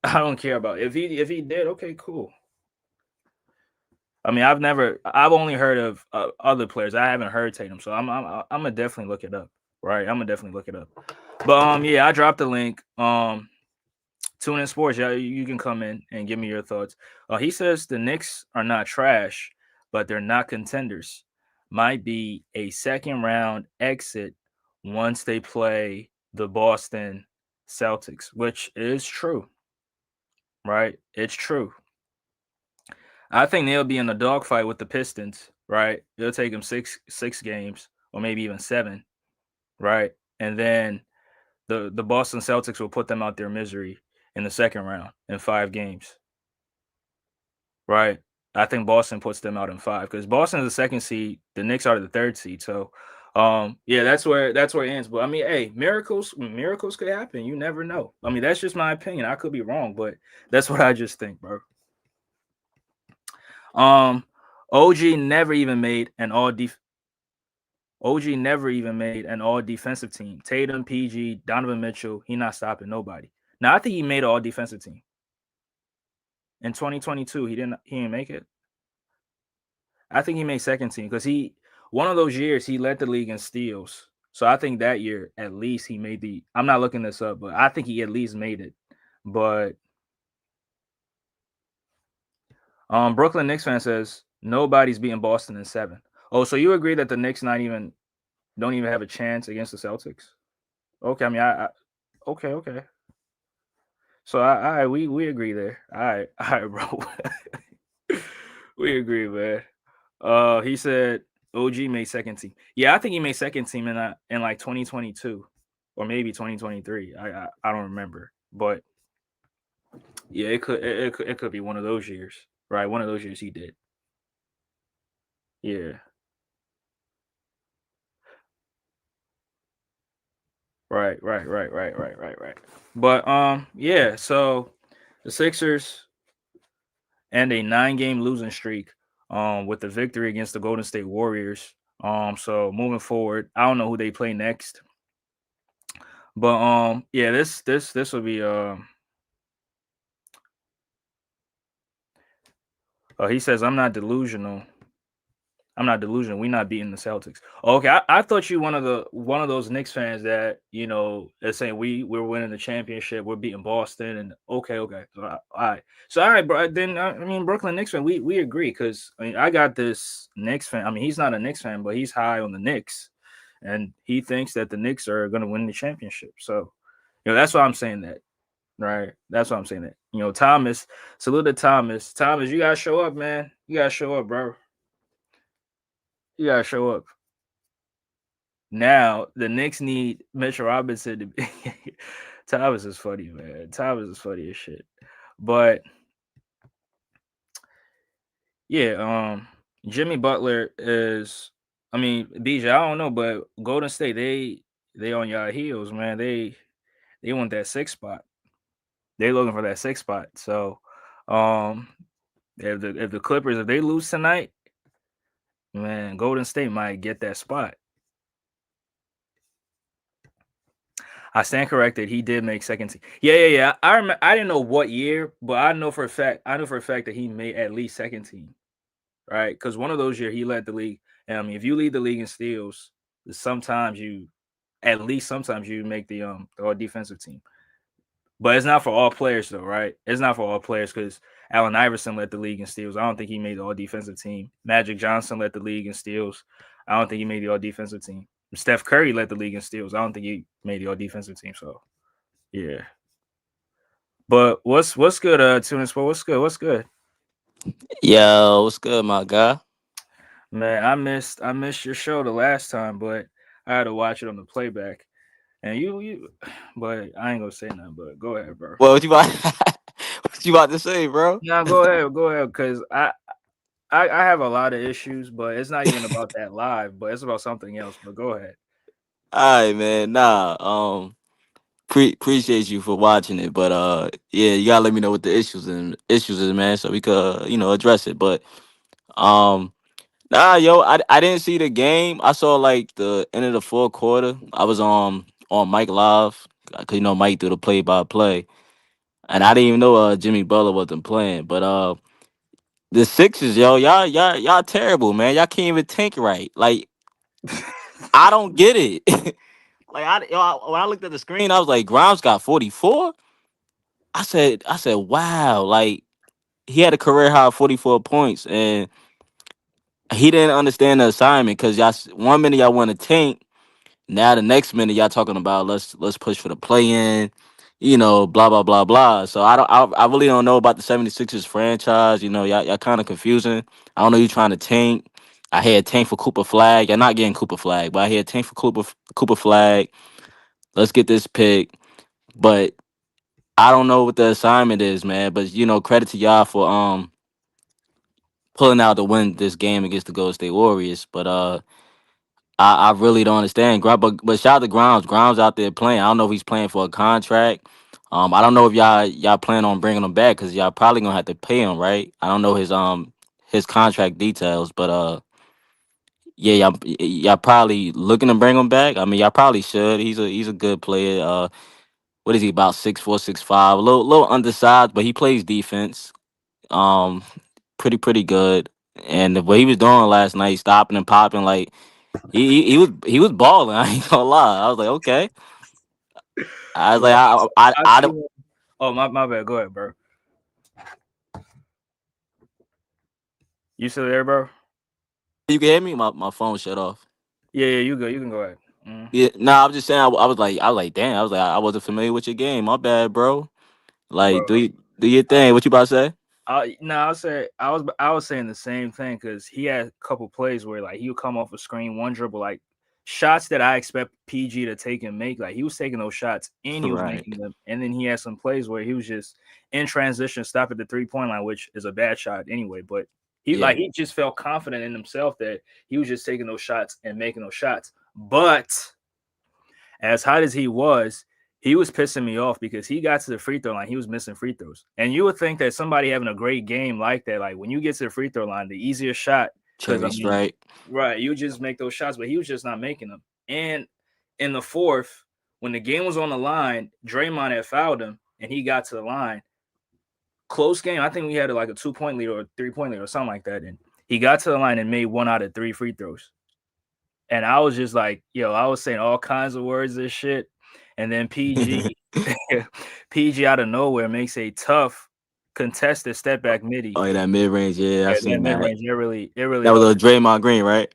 I don't care about if he did. Okay, cool. I mean, I've only heard of other players. I haven't heard Tatum, so I'm gonna definitely look it up. Right, I'm gonna definitely look it up. But yeah, I dropped the link. Tune in Sports, yeah, you can come in and give me your thoughts. He says the Knicks are not trash, but they're not contenders. Might be a second round exit once they play the Boston Celtics, which is true. Right, it's true. I think they'll be in a dogfight with the Pistons, right? It'll take them six games or maybe even 7, right? And then the Boston Celtics will put them out their misery in the second round in 5 games, right? I think Boston puts them out in 5 because Boston is the second seed, the Knicks are the third seed. So, yeah, that's where it ends. But I mean, hey, miracles could happen. You never know. I mean, that's just my opinion. I could be wrong, but that's what I just think, bro. OG never even made an all defensive team. Tatum, PG, Donovan Mitchell, he not stopping nobody. Now I think he made an all defensive team. In 2022, he didn't make it. I think he made second team because one of those years he led the league in steals. So I think that year at least he made the. I'm not looking this up, but I think he at least made it. But Brooklyn Knicks fan says nobody's beating Boston in 7. Oh, so you agree that the Knicks don't even have a chance against the Celtics? Okay, I mean, okay. So we agree there. All right, bro. We agree, man. He said OG made second team. Yeah, I think he made second team in like 2022 or maybe 2023. I don't remember, but yeah, it could be one of those years, right? One of those years he did. Yeah. Right. But yeah. So the Sixers and a 9-game losing streak, with the victory against the Golden State Warriors. So moving forward, I don't know who they play next, but yeah, this will be he says I'm not delusional. We're not beating the Celtics. Okay, I thought you one of those Knicks fans that is saying we're winning the championship, we're beating Boston, and okay, all right. So all right, bro. Then I mean Brooklyn Knicks fan, we agree because I mean I got this Knicks fan. I mean he's not a Knicks fan, but he's high on the Knicks, and he thinks that the Knicks are going to win the championship. So that's why I'm saying that. Right, that's why I'm saying that. Thomas, salute to Thomas. Thomas, you gotta show up, man. You gotta show up, bro. You gotta show up. Now the Knicks need Mitchell Robinson to be. Thomas is funny, man. Thomas is funny as shit. But yeah, Jimmy Butler is. I mean, BJ, I don't know, but Golden State they on y'all heels, man. They They want that sixth spot. They looking for that sixth spot. So, um, if the Clippers if they lose tonight, man, Golden State might get that spot. I stand corrected. He did make second team. Yeah. I didn't know what year, but I know for a fact. I know for a fact that he made at least second team, right? Because one of those years he led the league. And I mean, if you lead the league in steals, sometimes you, at least sometimes you make the all defensive team. But it's not for all players though, right? It's not for all players because Allen Iverson led the league in steals. I don't think he made the all defensive team. Magic Johnson led the league in steals. I don't think he made the all defensive team. Steph Curry led the league in steals. I don't think he made the all defensive team. So yeah. But what's good, Tunis? What's good? What's good? Yo, what's good, my guy? Man, I missed your show the last time, but I had to watch it on the playback. And you but I ain't gonna say nothing, but go ahead, bro. Well, what you about? What you about to say, bro? No, go ahead, because I have a lot of issues, but it's not even about that live, but it's about something else. But go ahead. All right, man. Nah, appreciate you for watching it, but yeah, you gotta let me know what the issues is, man, so we could address it. But um, nah, yo, I didn't see the game. I saw like the end of the fourth quarter. I was on Mike Live, cause Mike do the play by play, and I didn't even know Jimmy Butler wasn't playing, but the Sixers, yo, y'all terrible, man. Y'all can't even tank right. Like I don't get it. Like when I looked at the screen, I was like, Grimes got 44. I said, wow. Like he had a career high of 44 points, and he didn't understand the assignment because one minute y'all want to tank, now the next minute y'all talking about let's push for the play in, blah blah blah blah. So I really don't know about the 76ers franchise. Y'all kind of confusing. I don't know you trying to tank. I had tank for Cooper Flag. You're not getting Cooper Flag, but I had tank for Cooper Flag. Let's get this pick. But I don't know what the assignment is, man. But credit to y'all for pulling out to win this game against the Golden State Warriors. But I really don't understand. But shout out to Grimes. Grimes out there playing. I don't know if he's playing for a contract. I don't know if y'all plan on bringing him back because y'all probably gonna have to pay him, right? I don't know his contract details, but yeah, y'all probably looking to bring him back. I mean, y'all probably should. He's a good player. What is he, about 6'4", 6'5", a little undersized, but he plays defense. Um, pretty good. And what he was doing last night, stopping and popping, like he was balling. I ain't gonna lie. I was like, okay. I was Yeah, like, I I see don't. him. Oh my bad. Go ahead, bro. You still there, bro? You can hear me. My phone shut off. Yeah, you go. You can go ahead. Yeah, nah. I'm just saying. I was like, damn. I was like, I wasn't familiar with your game. My bad, bro. Like, Bro. do your thing. What you about to say? No, I was saying the same thing because he had a couple plays where like he would come off a screen, one dribble, like shots that I expect PG to take and make. Like he was taking those shots and he was Right. making them. And then he had some plays where he was just in transition, stop at the 3 point line, which is a bad shot anyway. But Yeah. he just felt confident in himself that he was just taking those shots and making those shots. But as hot as he was pissing me off because he got to the free throw line, he was missing free throws. And you would think that somebody having a great game like that, like when you get to the free throw line, the easier shot, because I Cherry mean, strike. right, you just make those shots, but he was just not making them. And in the fourth, when the game was on the line, Draymond had fouled him and he got to the line. Close game. I think we had like a 2 point lead or a 3 point lead or something like that. And he got to the line and made one out of three free throws. And I was just like, yo, I was saying all kinds of words and shit. And then PG, PG out of nowhere makes a tough contested step back midi. Oh, yeah, that mid range. Yeah, I Yeah, that seen mid that. range, it really That was helped. a Draymond Green, right?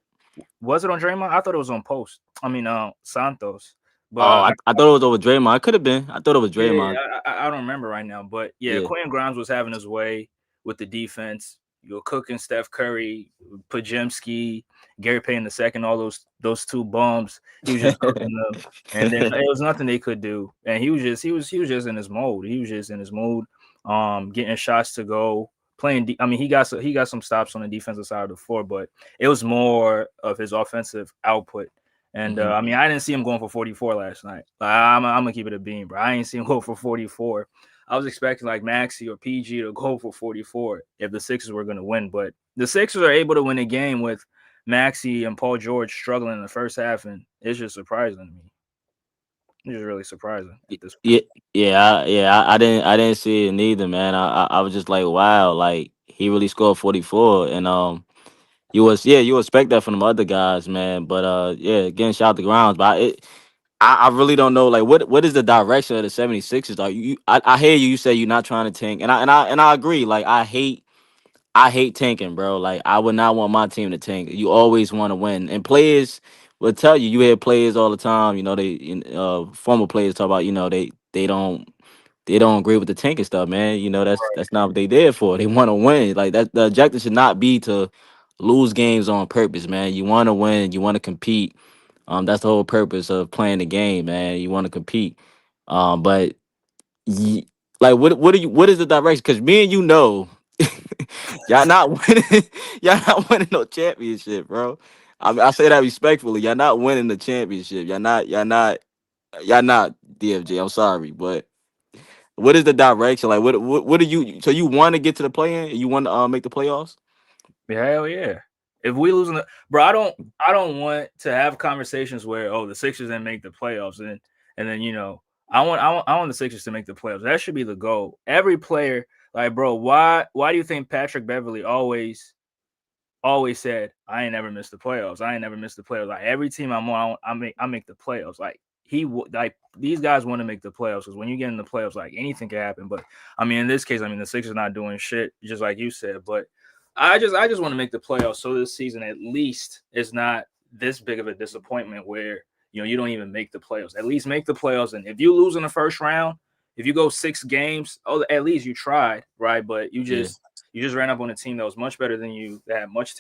Was it on Draymond? I thought it was on post. I mean, Santos. But Oh, I thought it was over Draymond. It could have been. I thought it was yeah, Draymond. I don't remember right now, but yeah, Yeah. Quentin Grimes was having his way with the defense. You're cooking Steph Curry, Pajemski, Gary Payton the second, all those two bums. He was just cooking them, and then it was nothing they could do. And he was just in his mode. He was just in his mood, getting shots to go, playing. I mean, he got some stops on the defensive side of the floor, but it was more of his offensive output And Hmm. I mean, I didn't see him going for 44 last night. I'm gonna keep it a beam, bro. I ain't seen him go for 44. I was expecting like Maxi or PG to go for 44 if the Sixers were gonna win, but the Sixers are able to win a game with Maxi and Paul George struggling in the first half, and it's just surprising to me. It's just really surprising at this point. Yeah, I didn't see it neither, man. I was just like, wow, like he really scored 44, and you expect that from the other guys, man. But yeah, again, shout out to Grounds, but I really don't know, like what is the direction of the 76ers? Like I hear you say you're not trying to tank, and I agree. Like I hate tanking, bro. Like I would not want my team to tank. You always want to win, and players will tell you. You hear players all the time. You know former players talk about. They don't agree with the tanking stuff, man. That's not what they there for. They want to win. Like that, the objective should not be to lose games on purpose, man. You want to win. You want to compete. That's the whole purpose of playing the game, man. You want to compete. But Ye- like what is the direction? Because me and you know, y'all not winning. Y'all not winning no championship, bro. I say that respectfully. Y'all not winning the championship. Y'all not DFJ. I'm sorry, but what is the direction? Like what do you? So you want to get to the play-in? You want to make the playoffs? Hell yeah. If we losing the bro, I don't want to have conversations where the Sixers didn't make the playoffs and then I want the Sixers to make the playoffs. That should be the goal. Every player, like bro, why do you think Patrick Beverly always said, I ain't never missed the playoffs. I ain't never missed the playoffs. Like every team I'm on, I make the playoffs. Like like these guys want to make the playoffs because when you get in the playoffs, like anything can happen. But I mean, in this case, I mean the Sixers not doing shit, just like you said. But I just want to make the playoffs so this season at least is not this big of a disappointment where you don't even make the playoffs. At least make the playoffs, and if you lose in the first round, if you go 6 games, at least you tried, right? But you Yeah. just you just ran up on a team that was much better than you, that had much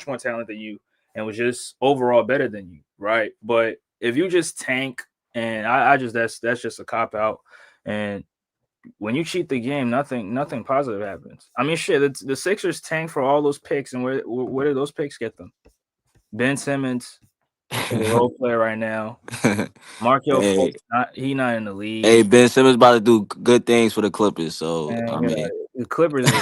more talent than you, and was just overall better than you, right? But if you just tank, and I just that's just a cop out. And when you cheat the game, nothing positive happens. I mean, shit, the Sixers tank for all those picks, and where did those picks get them? Ben Simmons is a role player right now. Markel hey, Fultz, not in the league. hey, Ben Simmons about to do good things for the Clippers. So And I mean, the Clippers is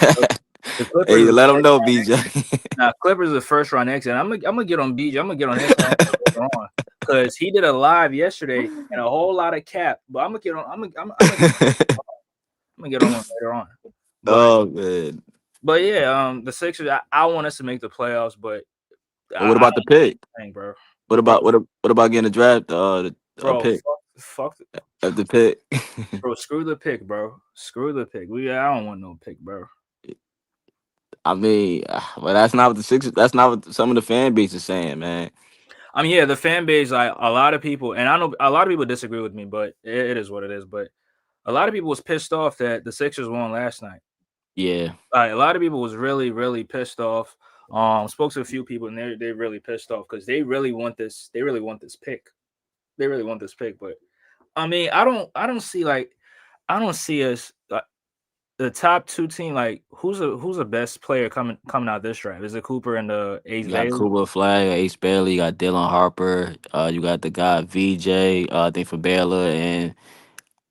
the Clippers hey, is let the them first know, round BJ. exit. Now Clippers is the first round exit. I'm gonna get on BJ. I'm gonna get on his ass later on because he did a live yesterday and a whole lot of cap. But I'm gonna get on. I'm gonna get on him later on. But Oh man. yeah, the Sixers. I want us to make the playoffs, but But what I about the don't want pick? anything, bro. What Bro, about what about getting a draft a bro, pick fuck, of the pick? bro. Screw the pick, bro. Screw the pick. I don't want no pick, bro. I mean, well, that's not what the Sixers. That's not what some of the fan base is saying, man. I mean, yeah, the fan base, like a lot of people, and I know a lot of people disagree with me, but it is what it is. But a lot of people was pissed off that the Sixers won last night. Yeah, A lot of people was really, really pissed off. Spoke to a few people, and they really pissed off because they really want this. They really want this pick. They really want this pick. But I mean, I don't see us the top two team. Like who's the best player coming out this draft? Is it Cooper and the Ace you got Bailey? Kuba Flag, Ace Bailey, you got Dylan Harper, you got the guy VJ, I think for Baylor, and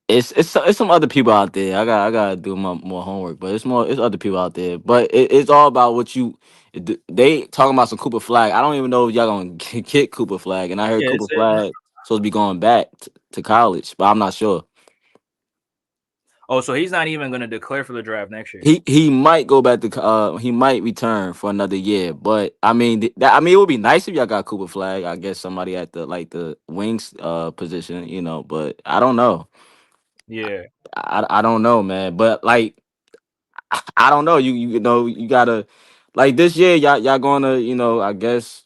it's some other people out there. I gotta do my more homework, but it's other people out there. But it's all about what you. They talking about some Cooper Flag. I don't even know if y'all gonna get Cooper Flag, and I heard Yeah, Cooper Flag supposed to be going back to college, but I'm not sure. oh, so he's not even going to declare for the draft next year. He might go back to he might return for another year, but I mean it would be nice if y'all got Cooper Flag. I guess somebody at the wings position, but I don't know. Yeah. I don't know, man. But like I don't know. You gotta like this year y'all gonna I guess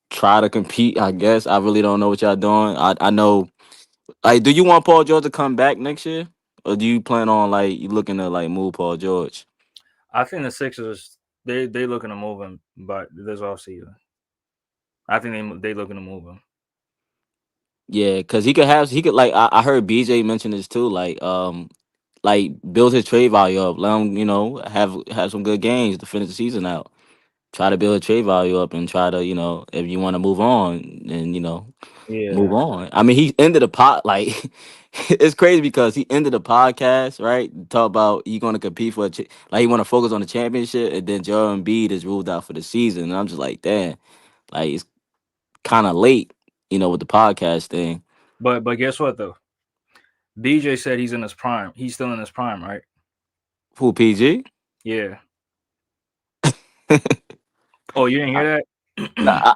try to compete. I guess I really don't know what y'all doing. I know. Like, do you want Paul George to come back next year, or do you plan on like you looking to like move Paul George? I think the Sixers they looking to move him, but this offseason. I think they looking to move him. Yeah, because he could like I heard BJ mention this too. Like build his trade value up. Let him have some good games to finish the season out. try to build trade value up and try to, if you want to move on, then move Yeah, on. I mean, he ended the pot like it's crazy because he ended the podcast right. Talk about he going to compete for like he want to focus on the championship, and then Joel Embiid is ruled out for the season. And I'm just like, damn, like it's kind of late, with the podcast thing. but guess what though? BJ said he's in his prime. He's still in his prime, right? Who PG? Yeah. Oh, you didn't hear that? I,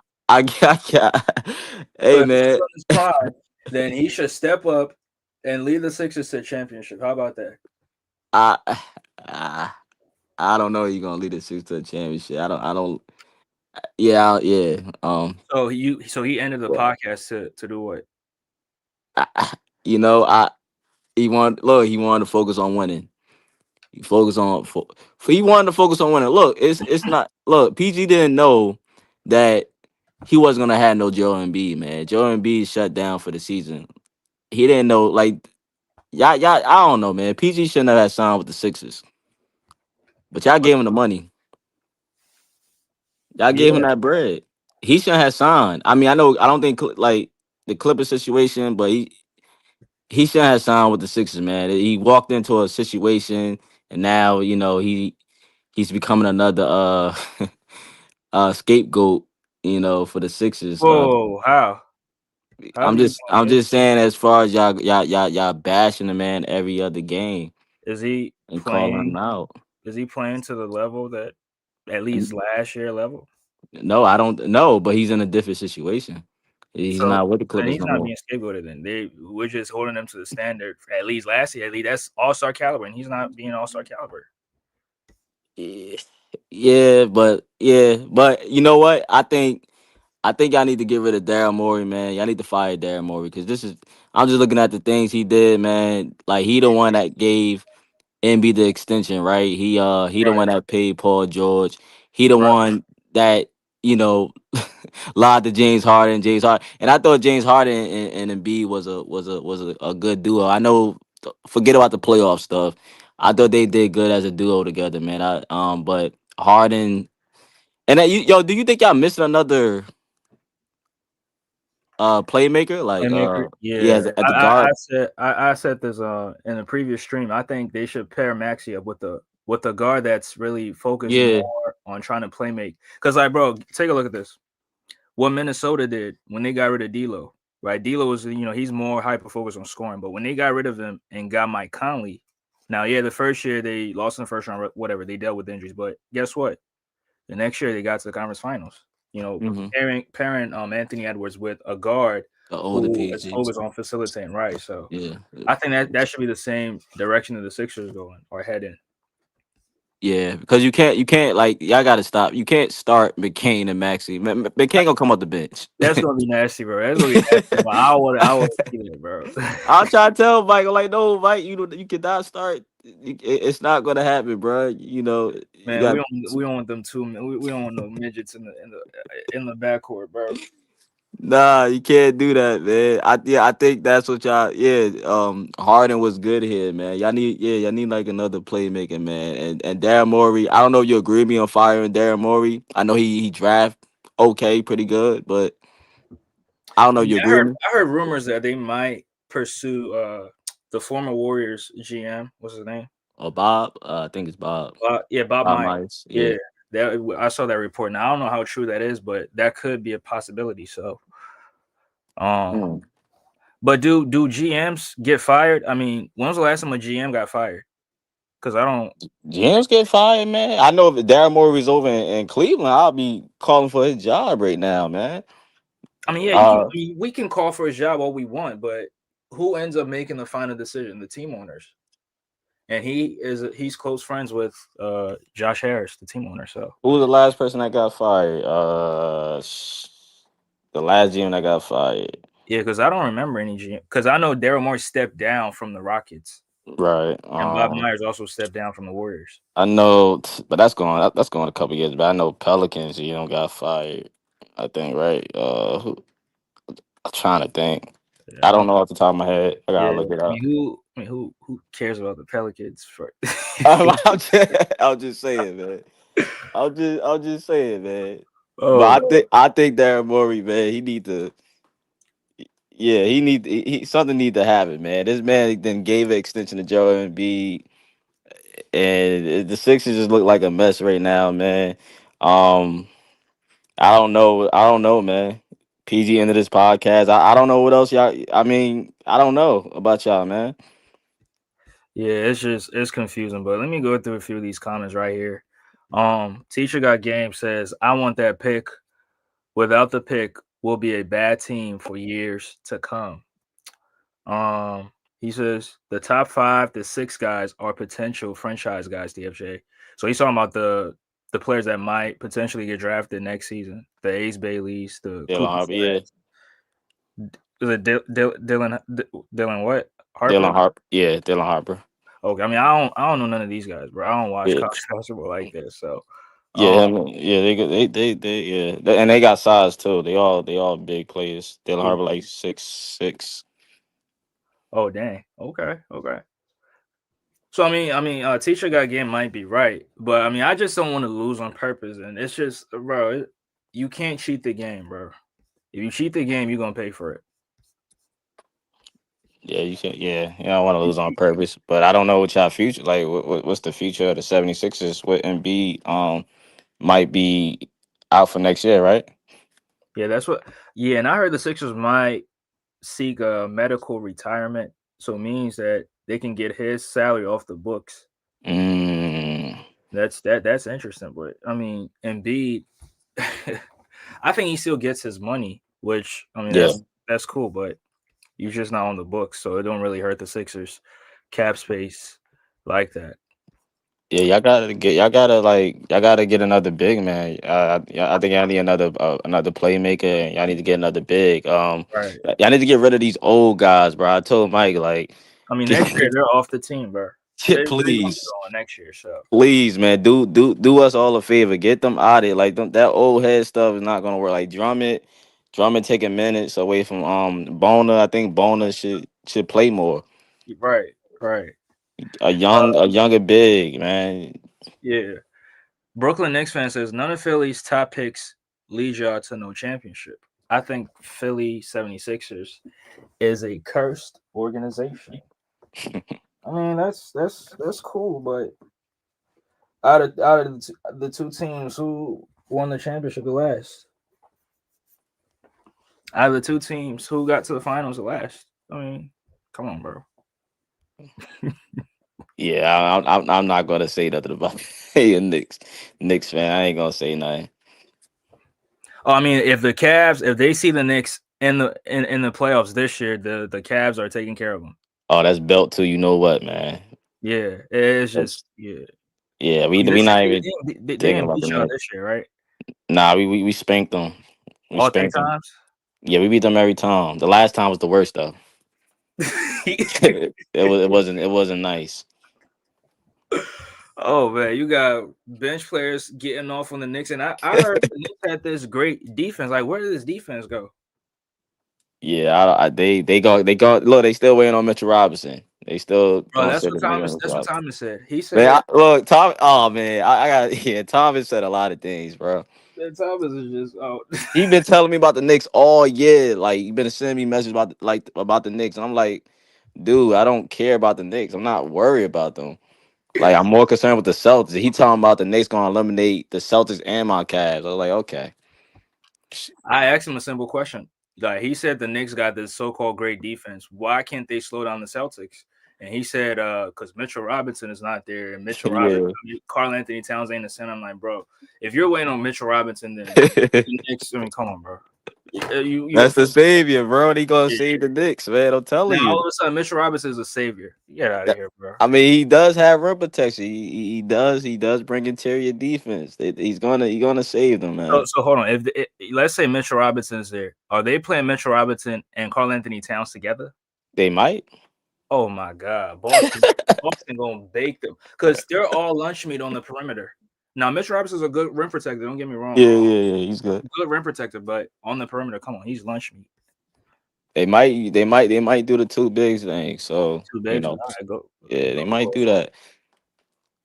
So hey if he's man, still in his prime, then he should step up and lead the Sixers to a championship. How about that? I, I, I don't know. You're gonna lead the Sixers to a championship. I don't. Yeah, yeah. So he ended the Well, podcast to do what? you know, he wanted to focus on winning. He focus on he wanted to focus on winning. Look, it's not. Look, PG didn't know that he wasn't gonna have no Joel Embiid, man. Joel Embiid shut down for the season. He didn't know, like, y'all. I don't know, man. PG shouldn't have had signed with the Sixers, but y'all But gave him the money. Y'all gave him yeah, that bread. He shouldn't have signed. I mean, I know. I don't think like the Clipper situation, but he shouldn't have signed with the Sixers, man. He walked into a situation, and now he's becoming another scapegoat, for the Sixers. whoa, how I'm is he just becoming I'm scapegoat? just saying, as far as y'all bashing the man every other game Is he and calling him playing? out. Is he playing to the level that at least And last year level? no, I don't know, but he's in a different situation. He's So not with the then Clippers he's no not more. being scapegoated. Then we're just holding him to the standard for at least last year. At least that's All Star caliber, and he's not being All Star caliber. Yeah, but you know what? I think y'all need to get rid of Daryl Morey, man. Y'all need to fire Daryl Morey because I'm just looking at the things he did, man. Like he the one that gave Embiid the extension, right? He the Right, one that paid Paul George. He the right. one that you know lied to James Harden. James Harden, and I thought James Harden and Embiid was a good duo. I know, forget about the playoff stuff. I thought they did good as a duo together, man. But Harden and do you think y'all missing another playmaker like Playmaker, yeah, yeah. at the I guard? said I said this in a previous stream. I think they should pair Maxi up with the guard that's really focused Yeah. more on trying to play make. Because like, bro, take a look at this. What Minnesota did when they got rid of D'Lo, right? D'Lo was, he's more hyper focused on scoring, but when they got rid of him and got Mike Conley, now yeah, the first year they lost in the first round, whatever they dealt with injuries, but guess what? The next year they got to the conference finals. Hmm. Pairing Anthony Edwards with a guard The older who is PG. focused on facilitating, right? So Yeah. I think that should be the same direction that the Sixers going or heading. Yeah, because you can't like y'all got to stop. You can't start McCain and Maxi. McCain gonna come off the bench. That's gonna be nasty, bro. That's gonna be nasty. But I would see that, bro. I'll try to tell Mike, I'm like, no, Mike, you cannot start. It's not gonna happen, bro. You Man, got we don't want them two. We don't want no midgets in the backcourt, bro. nah. You can't do that, man. I think that's what y'all. Yeah, Harden was good here, man. Y'all need like another playmaker, man. And Daryl Morey. I don't know if you agree with me on firing Daryl Morey. I know he draft okay, pretty good, but I don't know I if mean, you agree with me. I heard rumors that they might pursue the former Warriors GM. What's his name? Or Bob. I think it's Bob. Yeah, Bob Bob Myers. Myers. Yeah. Yeah, that I saw that report. Now I don't know how true that is, but that could be a possibility. So, um, Mm. but do GMs get fired? I mean, when was the last time a GM got fired? Because I don't. James get fired, man. I know if Daryl Morey's over in Cleveland, I'll be calling for his job right now, man. I mean, yeah, Uh, we can call for his job all we want, but who ends up making the final decision? The team owners, and he's close friends with Josh Harris, the team owner. So who was the last person that got fired? The last GM that got fired. yeah, because I don't remember any GM. Because I know Daryl Morey stepped down from the Rockets, Right. and Bob Myers also stepped down from the Warriors. I know, but that's going a couple years. But I know Pelicans, got fired. I think, right? I'm trying to think. Yeah, I I don't don't. know off the top of my head. I Yeah, gotta look it up. who cares about the Pelicans for? I'm just saying, man. I'll just say it, man. Oh, But I think Darren Morey, man, he need to. Yeah, something need to happen, man. This man then gave an extension to Joe Embiid, and the Sixers just look like a mess right now, man. Um, I don't know, man. PG into this podcast. I don't know what else y'all. I mean, I don't know about y'all, man. yeah, it's confusing. But let me go through a few of these comments right here. Teacher got game says, "I want that pick. Without the pick, we'll be a bad team for years to come." Um, he says the top five to six guys are potential franchise guys. DFJ. So he's talking about the players that might potentially get drafted next season. The Ace Baileys, the Dylan Cooper Harper, yeah. Flats. Is it Dylan what Dylan Harper? Harper, yeah. Dylan Harper, Okay, I mean I don't know none of these guys, bro. I don't watch yeah. college basketball like that. So, Yeah, um, yeah, yeah, and they got size too. They all big players. Dylan yeah. Harper like 6'6". Oh dang. Okay, okay. So teacher got game might be right, but I mean, I just don't want to lose on purpose, and it's just, bro, you can't cheat the game, bro. If you cheat the game, you're gonna pay for it. Yeah, you can. Yeah, you don't want to lose on purpose. But I don't know what y'all future like. What's the future of the 76ers with Embiid? Might be out for next year, right? Yeah, that's what. Yeah, and I heard the Sixers might seek a medical retirement, so it means that they can get his salary off the books. Mm, That's interesting, but I mean, Embiid, I think he still gets his money, which I mean yeah, that's cool, but you're just not on the books, so it don't really hurt the Sixers cap space like that. yeah. Y'all gotta get another big man. I think y'all need another playmaker. Y'all need to get another big. Right. Y'all need to get rid of these old guys, bro. I told Mike like, I mean, next year they're off the team, bro. They're gonna be please. gone next year, so Please, man, do us all a favor. Get them out of it. Like that old head stuff is not gonna work. Like Drummond taking minutes away from Bona. I think Bona should play more. right, right. A younger big man. Yeah. Brooklyn Knicks fan says none of Philly's top picks lead y'all to no championship. I think Philly 76ers is a cursed organization. I mean, that's cool, but out of the two teams who won the championship the last, out of the two teams who got to the finals the last, I mean, come on, bro. Yeah, I'm not gonna say nothing about hey Knicks fan. I ain't gonna say nothing. Oh, I mean, if they see the Knicks in the playoffs this year, the Cavs are taking care of them. Oh, that's belt too. You know what, man? Yeah, it's just That's yeah. yeah. I mean, We this not year even they thinking didn't about beat the y'all Knicks. this year, right? Nah, we spanked them. We All three spanked them. times. Yeah, we beat them every time. The last time was the worst though. It wasn't nice. Oh man, you got bench players getting off on the Knicks, and I heard the Knicks had this great defense. Like, where did this defense go? Yeah, they go look, they still waiting on Mitchell Robinson. They still Bro, gonna say the nigga on Mitchell That's what Robinson. Thomas said. He Man, said look, Tom. Oh man, I got yeah. Thomas said a lot of things, bro. that Thomas is just He been telling me about the Knicks all year. Like he been sending me messages about the Knicks. And I'm like, dude, I don't care about the Knicks. I'm not worried about them. Like I'm more concerned with the Celtics. He talking about the Knicks gonna eliminate the Celtics and my Cavs. I was like, okay. I asked him a simple question. Like he said the Knicks got this so-called great defense. Why can't they slow down the Celtics? And he said, because Mitchell Robinson is not there, and Mitchell Robinson, Yeah. Carl Anthony Towns ain't the center. I'm like, bro, if you're waiting on Mitchell Robinson, then the Knicks, I mean, come on, bro. You That's the savior, bro. He gonna save the Knicks, man. I'm now telling all you. of a sudden Mitchell Robinson is a savior. Get out of Yeah. here, bro. I mean, he does have rim protection. He does bring interior defense. He gonna save them, So man. so hold on. Let's say Mitchell Robinson is there, are they playing Mitchell Robinson and Carl Anthony Towns together? They might. Oh my God, Boston gonna bake them because they're all lunch meat on the perimeter. Now Mitchell Robinson's a good rim protector. Don't get me wrong, Yeah. He's good. good rim protector, but on the perimeter, come on, he's lunch meat. They might do the two bigs thing. So Two you bigs. All know, right, go yeah, they go might go. do that.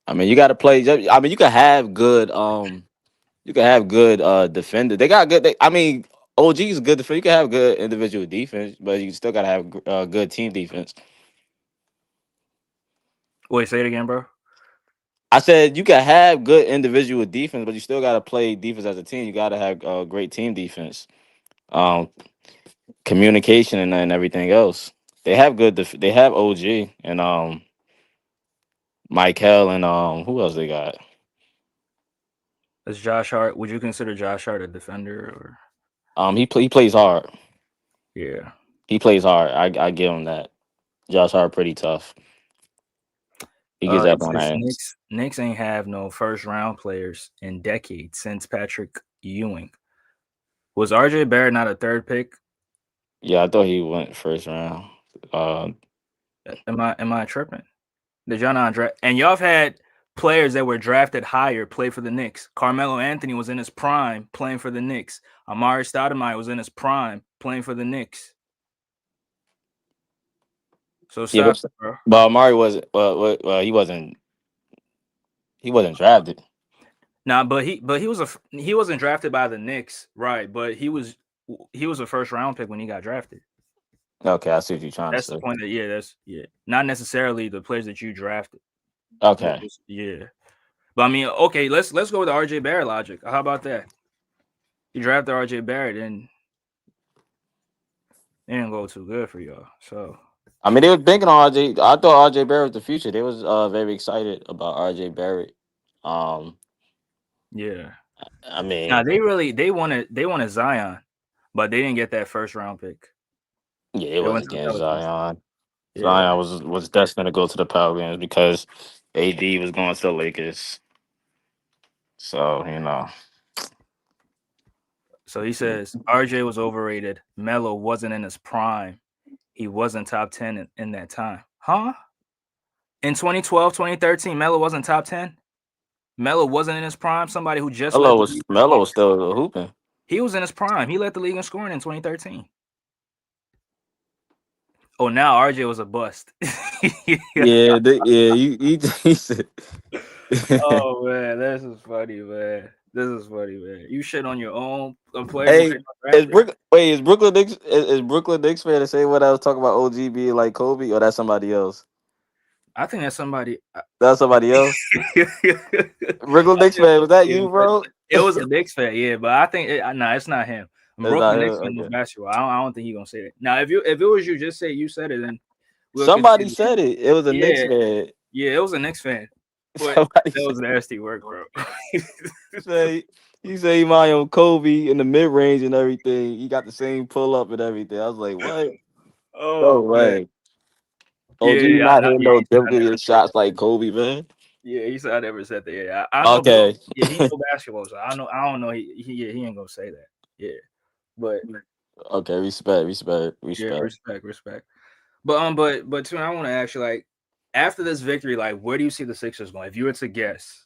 I mean, you got to play. I mean, you can have good. You can have good defenders. They got good. I mean, OG is good defender. You can have good individual defense, but you still got to have good team defense. Wait, say it again, bro. I said you can have good individual defense, but you still got to play defense as a team. You got to have great team defense, um, communication, and everything else. They have good. They have OG and Michael and who else they got? Is Josh Hart? Would you consider Josh Hart a defender or? He plays hard. Yeah. He plays hard. I give him that. Josh Hart pretty tough. He gets It up on says that. Knicks ain't have no first round players in decades since Patrick Ewing. Was RJ Barrett not a third pick? Yeah, I thought he went first round. Uh, Am I tripping? Did y'all not draft? And y'all have had players that were drafted higher play for the Knicks. Carmelo Anthony was in his prime playing for the Knicks. Amari Stoudemire was in his prime playing for the Knicks. So yeah, stop it, bro. but Amari wasn't. He wasn't. He wasn't drafted. Nah, he wasn't drafted by the Knicks, right? But he was a first round pick when he got drafted. Okay, I see what you're trying to That's the say. point. That's not necessarily the players that you drafted. But Okay, yeah. But I mean, okay, let's go with the RJ Barrett logic. How about that? You drafted RJ Barrett and it didn't go too good for y'all. So I mean they were banking on RJ. I thought RJ Barrett was the future. They was very excited about RJ Barrett. Um, yeah. I Now mean, they wanted Zion, but they didn't get that first round pick. yeah, it They went wasn't to the against Pelicans. Zion. Yeah. Zion was destined to go to the Pelicans because AD was going to the Lakers. So So he says RJ was overrated. Melo wasn't in his prime. He wasn't top 10 in that time. Huh? In 2012, 2013, Melo wasn't top 10. Melo wasn't in his prime. Somebody who just led the league in Melo scoring. was still hooping. He was in his prime. He led the league in scoring in 2013. Oh, now RJ was a bust. Yeah, he said. Oh man, this is funny, man. This is funny, man. You shit on your own players Hey, before you drafted. Is Brooklyn Knicks is Brooklyn Knicks fan to say what I was talking about OG being like Kobe, or that's somebody else? I think that's somebody. That's somebody else. Brooklyn Knicks fan, was that you, bro? It was a Knicks fan, yeah, but I think nah, it's not him. It's not Brooklyn him. Knicks fan knows Okay. basketball. I don't think he gonna say that. Now, if it was you, just say you said it, then we'll Somebody continue. said it. It was a Knicks Yeah, fan. yeah, it was a Knicks fan, but Somebody that said was nasty work, bro. say he say he might on Kobe in the mid range and everything. He got the same pull up and everything. I was like, what? No Oh man, way. yeah, OG yeah, not hitting yeah. no He said I never difficult said shots like Kobe, man. Yeah, he said I never said that. Yeah, I know, bro. Okay. Yeah, he know basketball, so I know. I don't know. He ain't gonna say that. Yeah, but Okay, yeah, respect. respect. But too, I want to ask you, like, after this victory, like, where do you see the Sixers going? If you were to guess,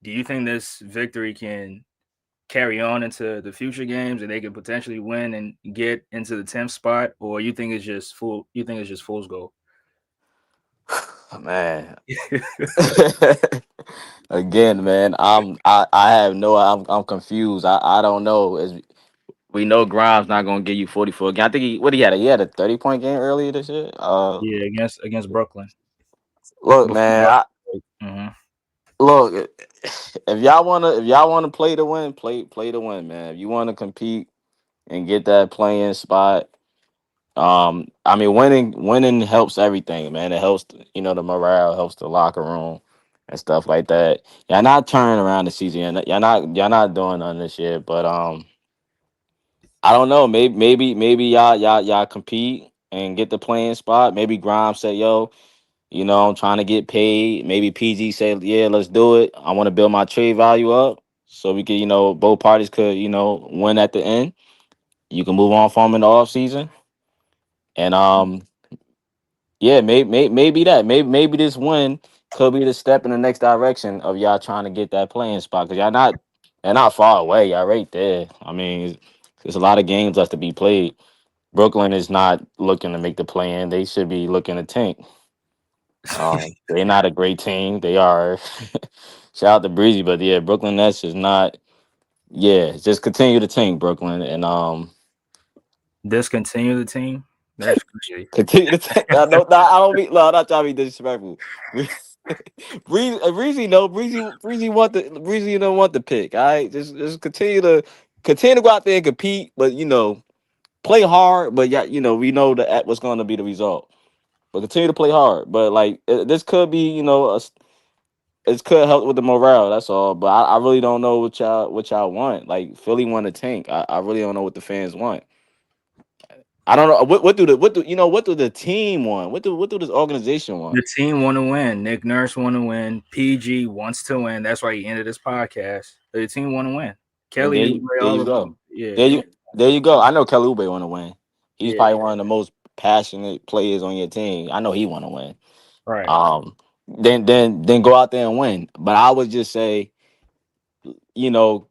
do you think this victory can carry on into the future games and they can potentially win and get into the 10th spot, or you think it's just full? You think it's just fool's gold? Man. Again, man, I have no I'm confused. I don't know. We know Grimes not gonna give you 44 again. I think he had a 30-point game earlier this year. Yeah, against Brooklyn Look, before. man, Mhm. look, if y'all wanna play to win, play to win, man. If you wanna compete and get that playing spot, I mean winning helps everything, man. It helps the morale, helps the locker room and stuff like that. Y'all not turning around the season. Y'all not doing none this year, but I don't know. Maybe y'all compete and get the playing spot. Maybe Grimes said, "Yo, I'm trying to get paid." Maybe PG said, "Yeah, let's do it. I want to build my trade value up so we could, both parties could, win at the end. You can move on from in the off season, and yeah, maybe that. Maybe this win could be the step in the next direction of y'all trying to get that playing spot because y'all not far away. Y'all right there. I mean, there's a lot of games left to be played. Brooklyn is not looking to make the play in. They should be looking to tank. They're not a great team. They are. Shout out to Breezy, but yeah, Brooklyn Nets is not. Yeah, just continue to tank, Brooklyn, and Discontinue the team. That's crazy. continue to tank. I don't mean. No, I'm not trying to be disrespectful. Breezy, no, Breezy don't want the pick. All right, just continue to go out there and compete, but play hard. But yeah, we know what's going to be the result. But continue to play hard. But like this could be, it could help with the morale. That's all. But I really don't know what y'all want. Like Philly want a tank. I really don't know what the fans want. I don't know what do the team want? What do this organization want? The team want to win. Nick Nurse want to win. PG wants to win. That's why he ended his podcast. The team want to win. And Kelly Oubre, there all you of go. them. Yeah, There they you there you go. I know Kelly Oubre want to win. He's yeah, probably one of the most passionate players on your team. I know he want to win. right. Um, then go out there and win. But I would just say, you know,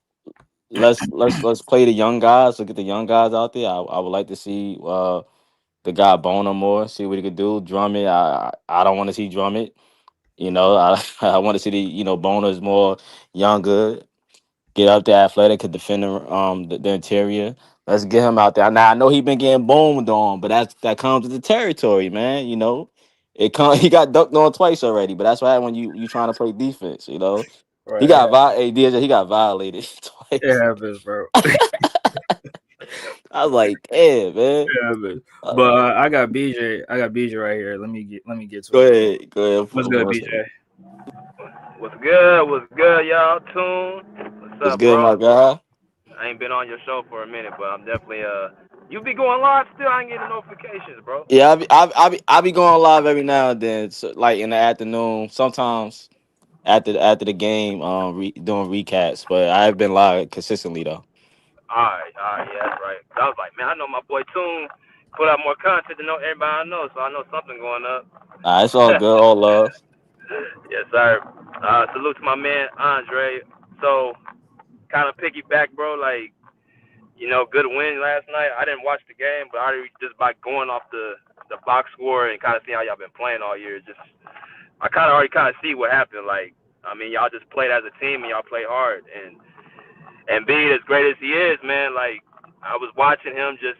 let's play the young guys. Look at the young guys out there. I would like to see the guy Boner more. See what he could do. Drummond. I don't want to see Drummond. I want to see Boner is more younger. Get up there, athletic, could defend the interior. Let's get him out there. Now I know he been getting boomed on, but that comes with the territory, man. He got dunked on twice already, but that's why when you trying to play defense, he Right. got he got violated It twice. happens, bro. I was like, damn, man. It happens. Uh, But I got BJ. I got BJ right here. Let me get Go to him. ahead, go ahead. What's good, BJ? What's good? What's good, y'all? Tune. What's What's up, good, bro? my guy? I ain't been on your show for a minute, but I'm definitely You be going live still? I ain't getting notifications, bro. Yeah, I be going live every now and then, so, like in the afternoon. Sometimes after the game, doing recaps. But I've been live consistently though. Alright, yeah, that's right. I was like, man, I know my boy Tune put out more content than everybody I know, so I know something going up. It's all good, all love. Yes, sir. Salute to my man Andre. So, kind of piggyback, bro. Like, good win last night. I didn't watch the game, but I already just by going off the box score and kind of seeing how y'all been playing all year, just I kind of already kind of see what happened. Like, I mean, y'all just played as a team and y'all play hard. And being as great as he is, man, like I was watching him just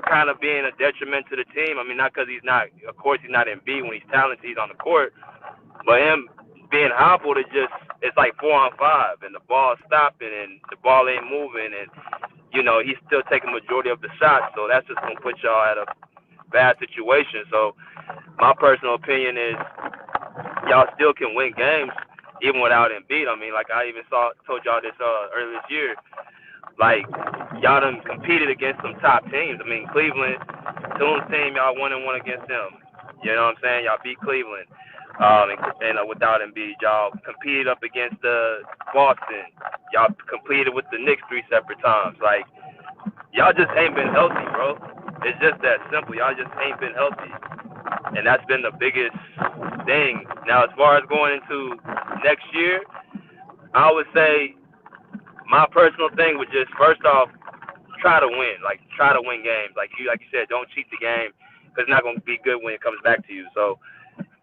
kind of being a detriment to the team. I mean, not because he's not, of course, he's not in B when he's talented, he's on the court, but him being hobbled, it's like 4-on-5, and the ball's stopping and the ball ain't moving, and he's still taking majority of the shots. So that's just gonna put y'all at a bad situation. So my personal opinion is y'all still can win games even without Embiid. I mean, like I even told y'all this earlier this year. Like y'all done competed against some top teams. I mean, Cleveland, Tune's team, y'all 1-1 against them. You know what I'm saying? Y'all beat Cleveland. And without Embiid, y'all competed up against Boston. Y'all competed with the Knicks 3 separate times. Like y'all just ain't been healthy, bro. It's just that simple. Y'all just ain't been healthy, and that's been the biggest thing. Now, as far as going into next year, I would say my personal thing would just first off try to win, like try to win games. Like you said, don't cheat the game because it's not going to be good when it comes back to you. So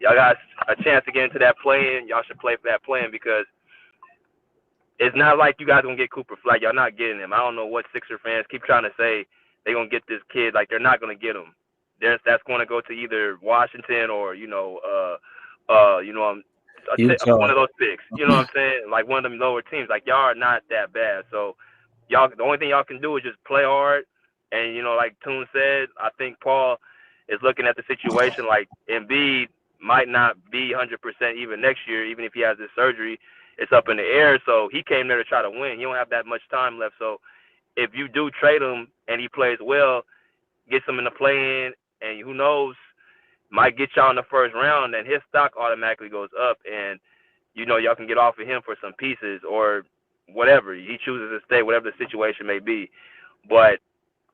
y'all got a chance to get into that play-in. Y'all should play for that play-in because it's not like you guys gonna get Cooper Flag. Y'all not getting him. I don't know what Sixer fans keep trying to say they gonna get this kid. Like they're not gonna get him. That's going to go to either Washington or one Utah. of those picks. You know what I'm saying? Like one of them lower teams. Like y'all are not that bad. So y'all, the only thing y'all can do is just play hard. And like Toon said, I think Paul is looking at the situation like Embiid might not be 100% even next year, even if he has this surgery. It's up in the air. So he came there to try to win. He don't have that much time left. So if you do trade him and he plays well, gets him in the play in, and who knows, might get y'all in the first round, and his stock automatically goes up, and y'all can get off of him for some pieces or whatever he chooses to stay, whatever the situation may be. But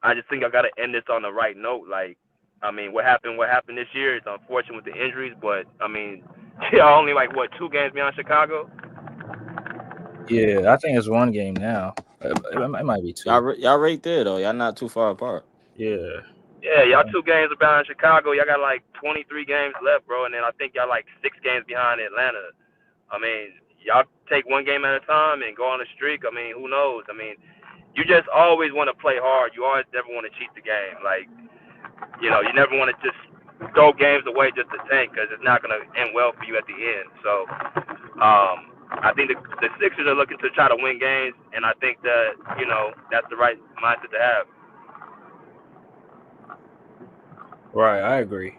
I just think I got to end this on the right note. Like, I mean, what happened this year? It's unfortunate with the injuries, but I mean, y'all only like what 2 games beyond Chicago. Yeah, I think it's one game now. It might be two. Y'all right there though. Y'all not too far apart. Yeah. Yeah, y'all 2 games behind Chicago. Y'all got like 23 games left, bro, and then I think y'all like 6 games behind Atlanta. I mean, y'all take 1 game at a time and go on a streak. I mean, who knows? I mean, you just always want to play hard. You always never want to cheat the game. Like, you never want to just throw games away just to tank because it's not going to end well for you at the end. So, I think the Sixers are looking to try to win games, and I think that, that's the right mindset to have. Right, I agree.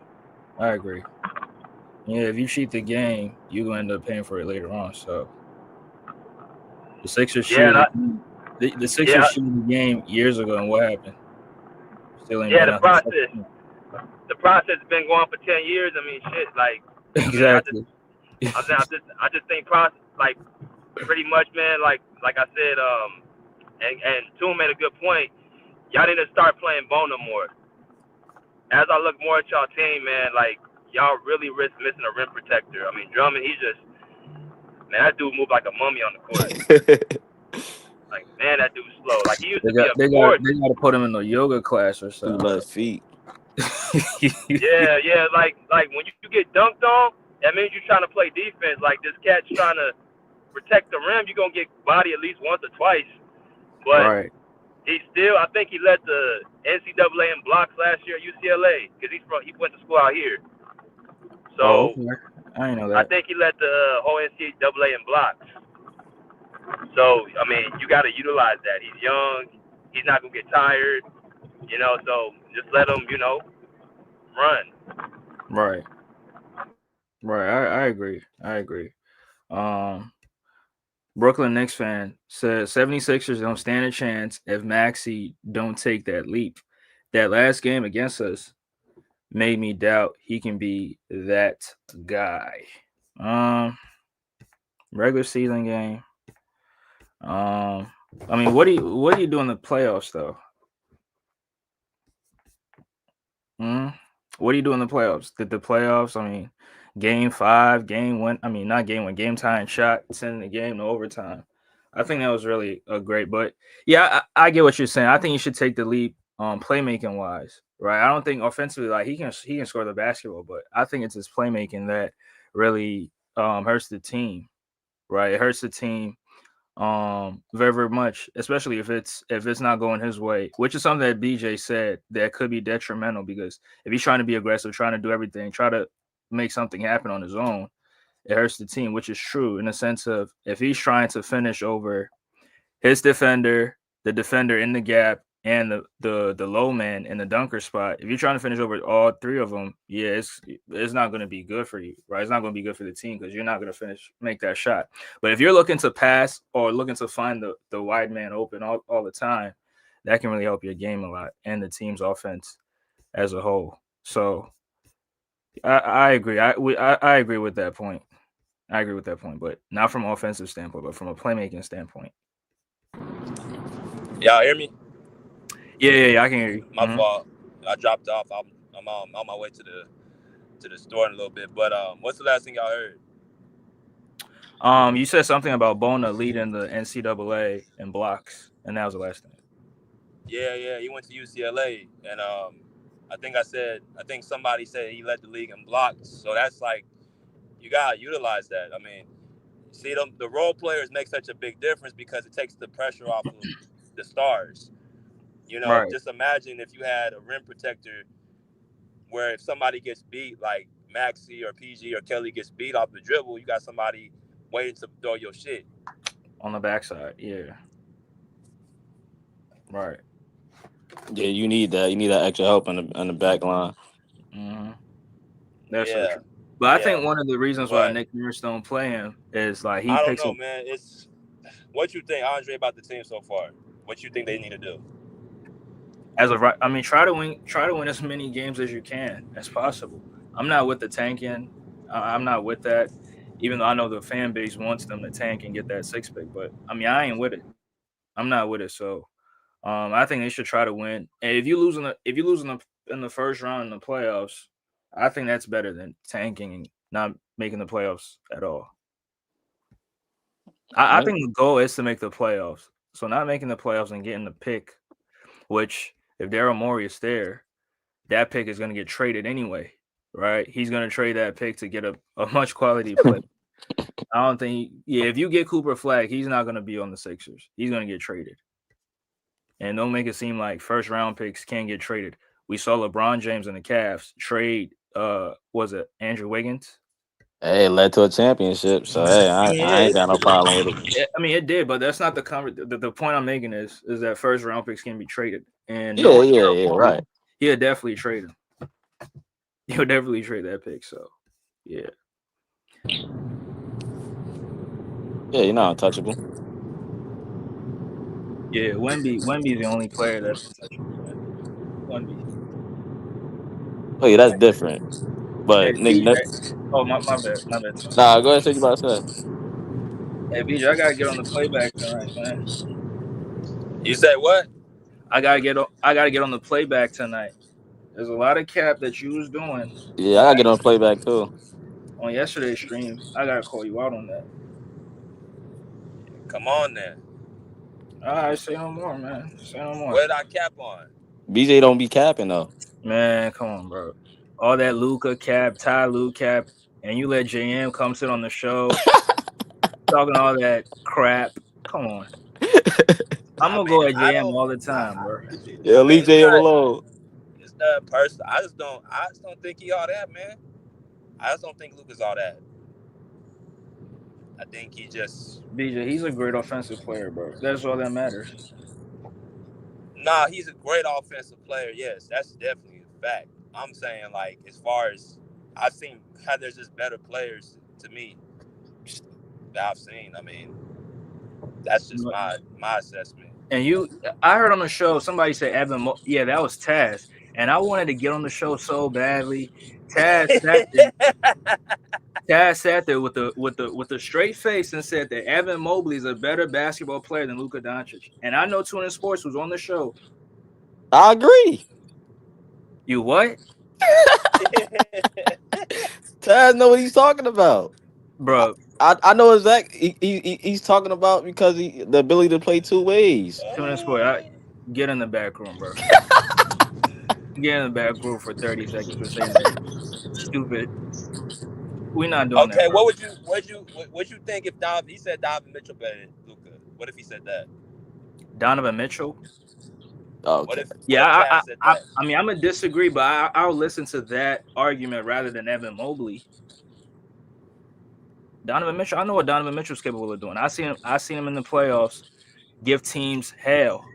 Yeah, if you cheat the game, you gonna end up paying for it later on. So the Sixers Yeah, cheated the Sixers yeah, cheated the game years ago, and what happened? Still ain't yeah. been The out the process, second. the process has been going for 10 years. I mean, shit. Like, I mean, Exactly. I just think process, like, pretty much, man. Like I said, and Toon made a good point. Y'all need to start playing Bona more. As I look more at y'all team, man, like, y'all really risk missing a rim protector. I mean, Drummond, he just, man, that dude moved like a mummy on the court. Like, man, that dude's slow. Like, he used They to be got a they got force. they got to put him in a yoga class or 2 something. left feet. Yeah, yeah. Like when you get dunked on, that means you're trying to play defense. Like, this cat's trying to protect the rim. You're gonna get body at least once or twice. But Right. I think he led the NCAA in blocks last year at UCLA because he went to school out here. Oh, So okay. I didn't know I that. think he led the whole NCAA in blocks. So I mean, you got to utilize that. He's young. He's not gonna get tired. So just let him, run. Right. Right. I agree. Um, Brooklyn Knicks fan says 76ers don't stand a chance if Maxey don't take that leap. That last game against us made me doubt he can be that guy. Um, Regular season game. I mean, what do you do in the playoffs though? Hmm? What do you do in the playoffs? Did the playoffs? I mean, game five, game one. I mean, not game one, game tying shot, sending the game to overtime. I think that was really a great. But yeah, I get what you're saying. I think you should take the leap, playmaking wise, right? I don't think offensively, like he can score the basketball, but I think it's his playmaking that really hurts the team, right? It hurts the team very very much, especially if it's not going his way, which is something that BJ said that could be detrimental because if he's trying to be aggressive, trying to do everything, try to make something happen on his own, it hurts the team, which is true in the sense of if he's trying to finish over his defender, the defender in the gap, and the low man in the dunker spot. If you're trying to finish over all three of them, yeah, it's not going to be good for you, right? It's not going to be good for the team because you're not going to make that shot. But if you're looking to pass or looking to find the wide man open all the time, that can really help your game a lot and the team's offense as a whole. So I agree. I agree with that point. I agree with that point, but not from an offensive standpoint, but from a playmaking standpoint. Y'all hear me? Yeah, I can hear you. My fault. I dropped off. I'm on my way to the store in a little bit. But what's the last thing y'all heard? You said something about Bona leading the NCAA in blocks, and that was the last thing. Yeah, he went to UCLA, and I think somebody said he led the league in blocks. So that's like you gotta utilize that. I mean, see the role players make such a big difference because it takes the pressure off of the stars. Right. Just imagine if you had a rim protector where if somebody gets beat, like Maxi or PG or Kelly gets beat off the dribble, you got somebody waiting to throw your shit. On the backside. Yeah. Right. Yeah, you need that. You need that extra help on the back line. hmm That's so Yeah, true. But I yeah. think one of the reasons why But Nick Nurse don't play him is like he I don't picks know, up man. It's what you think, Andre, about the team so far. What you think they need to do? as of right. I mean, try to win as many games as you can as possible. I'm not with the tanking. I'm not with that. Even though I know the fan base wants them to tank and get that six pick, but I mean, I ain't with it. I'm not with it. So I think they should try to win. And if you lose in the first round in the playoffs, I think that's better than tanking and not making the playoffs at all. I Yeah. think the goal is to make the playoffs. So not making the playoffs and getting the pick, which if Daryl Morey is there, that pick is going to get traded anyway, right? He's going to trade that pick to get a much quality player. I don't think, yeah, if you get Cooper Flag, he's not going to be on the Sixers. He's going to get traded. And don't make it seem like first round picks can't get traded. We saw LeBron James and the Cavs trade, was it Andrew Wiggins? Hey, it led to a championship. So hey, I mean, I ain't got no problem with it. I mean, it did, but that's not the point I'm making is that first round picks can be traded. And Yeah, knowing yeah, yeah, right. he'll definitely trade him. He'll definitely trade that pick. So, yeah. Yeah, you're not untouchable. Yeah, Wemby's the only player that's untouchable, man. Wemby. Oh yeah, that's different. Hey, But BJ. nigga, Oh, my bad, son. nah, go ahead and say what you about to say. Hey, BJ, I gotta get on the playback tonight, man. You say what? I gotta get on the playback tonight. There's a lot of cap that you was doing Yeah, I gotta get on playback too. on yesterday's stream. I gotta call you out on that. Come on then. All right, say no more, man. Say no more. What did I cap on? BJ don't be capping though. Man, come on, bro. All that Luca cap, Ty Lue cap, and you let JM come sit on the show talking all that crap. Come on. I'm gonna go at I JM don't. all the time, bro. Yeah, I mean, leave JM alone. it's not personal. I just don't. I just don't think he all that, man. I just don't think Luka's all that. I think he just. BJ, he's a great offensive player, bro. That's all that matters. Nah, he's a great offensive player. Yes, that's definitely a fact. I'm saying, like, as far as I've seen, how there's just better players to me that I've seen. I mean, that's just my assessment. And I heard on the show somebody say yeah, that was Taz, and I wanted to get on the show so badly. Taz sat there, Taz sat there with the straight face and said that Evan Mobley is a better basketball player than Luka Doncic. And I know Tune in Sports was on the show. I agree. You what? Taz know what he's talking about. Bro, I know exactly he's talking about because the ability to play two ways. Tune in Sports, get in the back room, bro. Get in the back room for 30 seconds for saying that stupid. We're not doing that, Okay, bro. what you think if he said Donovan Mitchell better than Luka? What if he said that? Donovan Mitchell. Okay. What if Taz said that? I mean, I'm gonna disagree, but I'll listen to that argument rather than Evan Mobley. Donovan Mitchell, I know what Donovan Mitchell's capable of doing. I seen him in the playoffs give teams hell.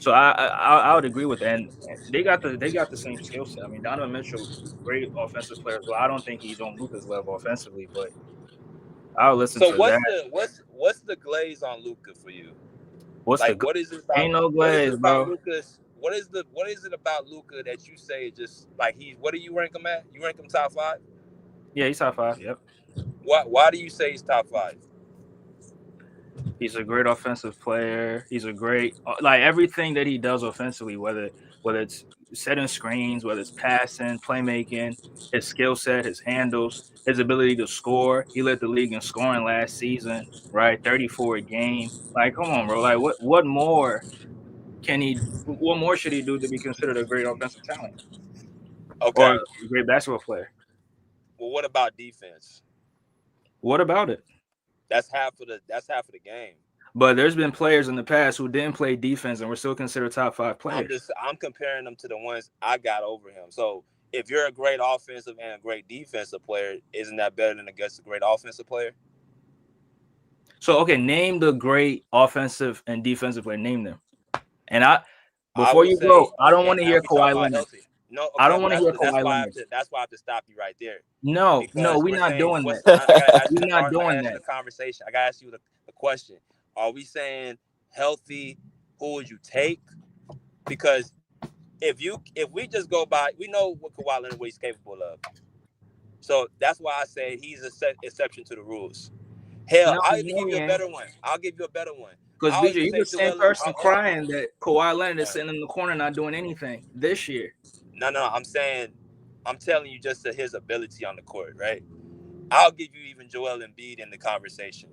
So I would agree with that. And they got the same skill set. I mean, Donovan Mitchell, great offensive player as well. I don't think he's on Luka's level offensively, but I'll listen So to that. what's the glaze on Luka for you? What's Like, the what is it about? ain't no What is glaze, it about bro? Luka's? What is it about Luka that you say just like he? What do you rank him at? You rank him top 5? Yeah, he's top 5. Yep. Why do you say he's top 5? He's a great offensive player. He's a great like everything that he does offensively, whether it's setting screens, whether it's passing, playmaking, his skill set, his handles, his ability to score. He led the league in scoring last season, right? 34 a game. Like, come on, bro. Like, what more can he? What more should he do to be considered a great offensive talent or Okay. a great basketball player? Well, what about defense? What about it? That's half of the game. But there's been players in the past who didn't play defense and were still considered top 5 players. I'm comparing them to the ones I got over him. So if you're a great offensive and a great defensive player, isn't that better than against a great offensive player? So, okay, name the great offensive and defensive player. Name them. And I before would you say, go, I don't want to hear we talk Kawhi about Leonard. healthy. No, I okay, don't want to hear Kawhi Leonard. that's why I have to stop you right there. No, Because we're we're not saying doing what's that. I gotta ask you We're not I gotta doing ask you that. the conversation. I gotta ask you the question. Are we saying healthy? Who would you take? Because if we just go by, we know what Kawhi Leonard what he's capable of. So that's why I say he's an exception to the rules. Hell, No, I'll even no, give you a yeah. better one. Because I'll BJ, even you're say the same Joel. person crying that Kawhi Leonard is sitting in the corner not doing anything this year. No. I'm telling you just his ability on the court, right? I'll give you even Joel Embiid in the conversation.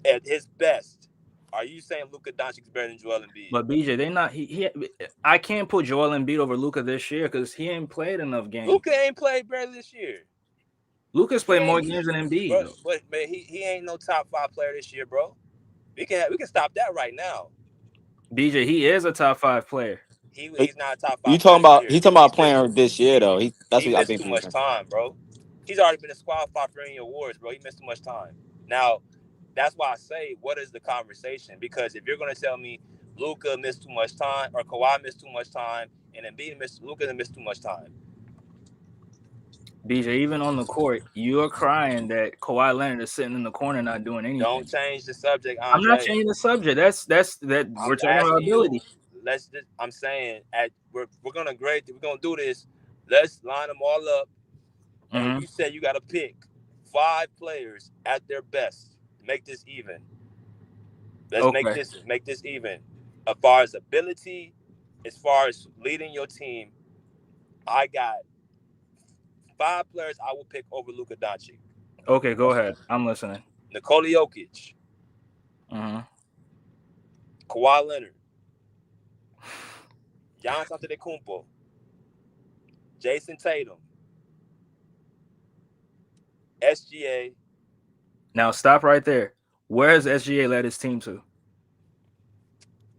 At his best, Are you saying Luka Doncic's better than Joel Embiid? But BJ, they not he. I can't put Joel Embiid over Luca this year because he ain't played enough games. Luka ain't played better this year. Lucas He played more ain't, games than Embiid bro. though. But man, he ain't no top 5 player this year, bro. We can stop that right now. BJ, he is a top 5 player. He's not a top You 5 player talking this about year. he talking He's about missed playing this year though. That's he what I missed think too he's much saying. time, bro. He's already been disqualified for any awards, bro. He missed too much time. Now, that's why I say, what is the conversation? Because if you're gonna tell me Luka missed too much time or Kawhi missed too much time and Embiid Luka missed too much time, BJ, even on the court, you're crying that Kawhi Leonard is sitting in the corner not doing anything. don't change the subject, I'm not Andre. changing the subject. That's that I'm we're talking about asking you. ability. I'm saying we're gonna grade. We're gonna do this. Let's line them all up, and Mm-hmm. you say you got to pick 5 players at their best. Make this even. Let's Okay. make this even. As far as ability, as far as leading your team, I got 5 players I will pick over Luka Doncic. Okay, go ahead. I'm listening. Nikola Jokic, Mm-hmm. Kawhi Leonard, Giannis Antetokounmpo, Jason Tatum, SGA. Now stop right there. Where has SGA led his team to?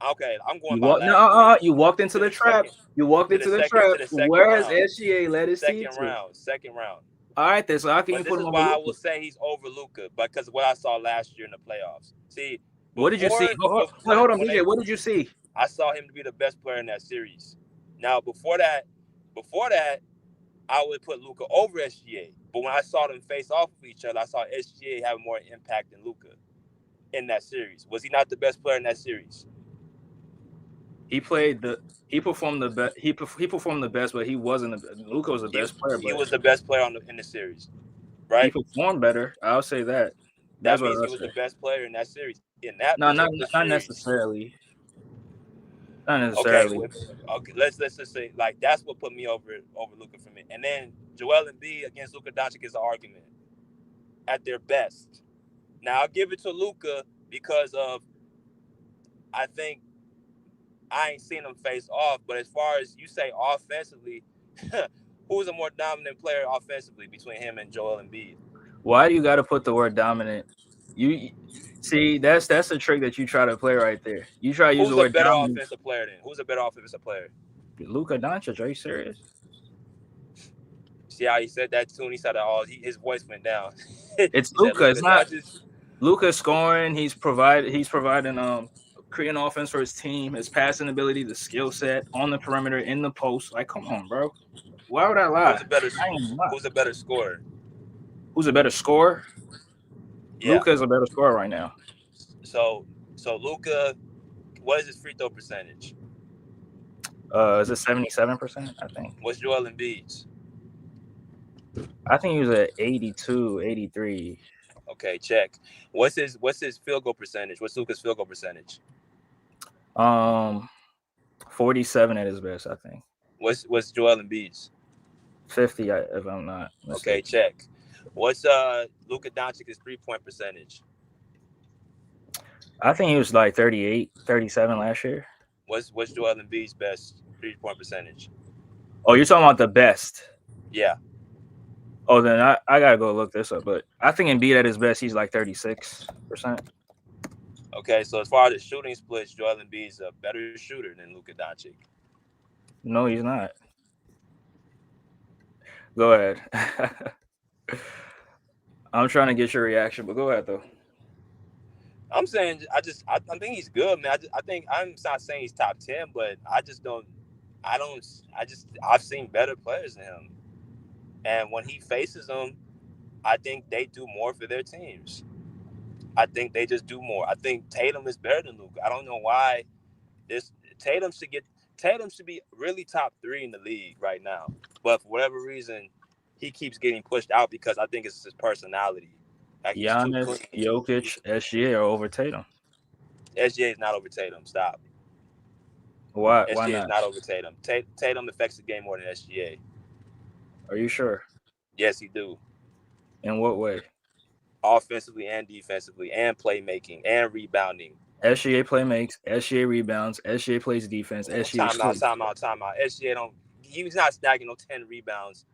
Okay, I'm going You by walk no, last year you walked into to the the trap. second You walked into the to trap. the second Where has round. SGA led his team to? Second round. All right, then. So how can But you this put him is over why I will Luka? say he's over Luka because of what I saw last year in the playoffs. See, What did you see? Wait, hold on, when BJ. What did you see? I saw him to be the best player in that series. Now before that, I would put Luka over SGA. But when I saw them face off of each other, I saw SGA have more impact than Luka in that series. Was he not the best player in that series? He played the. He performed the best. He performed the best, but he wasn't. Luka was the He best player, he but was the best player in the series, he right? performed better. I'll say that. That's That what means he I'll was the say. best player in that series. In that No, particular not series, necessarily. Not okay, necessarily. okay, let's just say like that's what put me over Luka for me. And then Joel Embiid against Luka Doncic is an argument at their best. Now I'll give it to Luka because of I think I ain't seen them face off. But as far as you say offensively, who's a more dominant player offensively between him and Joel Embiid? Why do you got to put the word dominant? You see, that's a trick that you try to play right there. You try to use the Who's a word better dominant. offensive player then? Who's a better offensive player? Luka Doncic, are you serious? See how he said that too? And he said that his voice went down. It's He said Luka. Luka It's not Doncic. Luka scoring. He's providing creating offense for his team. His passing ability, the skill set on the perimeter, in the post. Like, come on, bro. Why would I lie? Who's a better I ain't gonna lie. Who's a better scorer? Who's a better scorer? Yeah. Luka is a better scorer right now. So Luka, what is his free throw percentage? Is it 77%? I think. What's Joel Embiid's? I think he was at 82, 83. Okay, check. What's his field goal percentage? What's Luka's field goal percentage? 47 at his best, I think. What's Joel Embiid's? 50, if I'm not Okay, mistaken. check. What's Luka Doncic's 3-point percentage? I think he was like 38, 37 last year. What's Joel Embiid's best 3-point percentage? Oh, you're talking about the best. Yeah. Oh, then I gotta go look this up. But I think Embiid at his best, he's like 36%. Okay, so as far as the shooting splits, Joel Embiid's a better shooter than Luka Doncic. No, he's not. Go ahead. I'm trying to get your reaction, but go ahead though. I'm saying I think he's good, man. I think I'm not saying he's top 10, but I've seen better players than him. And when he faces them, I think they do more for their teams. I think they just do more. I think Tatum is better than Luka. I don't know why this Tatum should be really top 3 in the league right now. But for whatever reason, he keeps getting pushed out because I think it's his personality. Like he's too Giannis, clean. Jokic, SGA are over Tatum. SGA is not over Tatum. Stop. Why? Why SGA is not? not over Tatum. Tatum affects the game more than SGA. Are you sure? Yes, he do. In what way? Offensively and defensively and playmaking and rebounding. SGA play makes, SGA rebounds, SGA plays defense, SGA scores. Time out. SGA don't. He's not stacking no 10 rebounds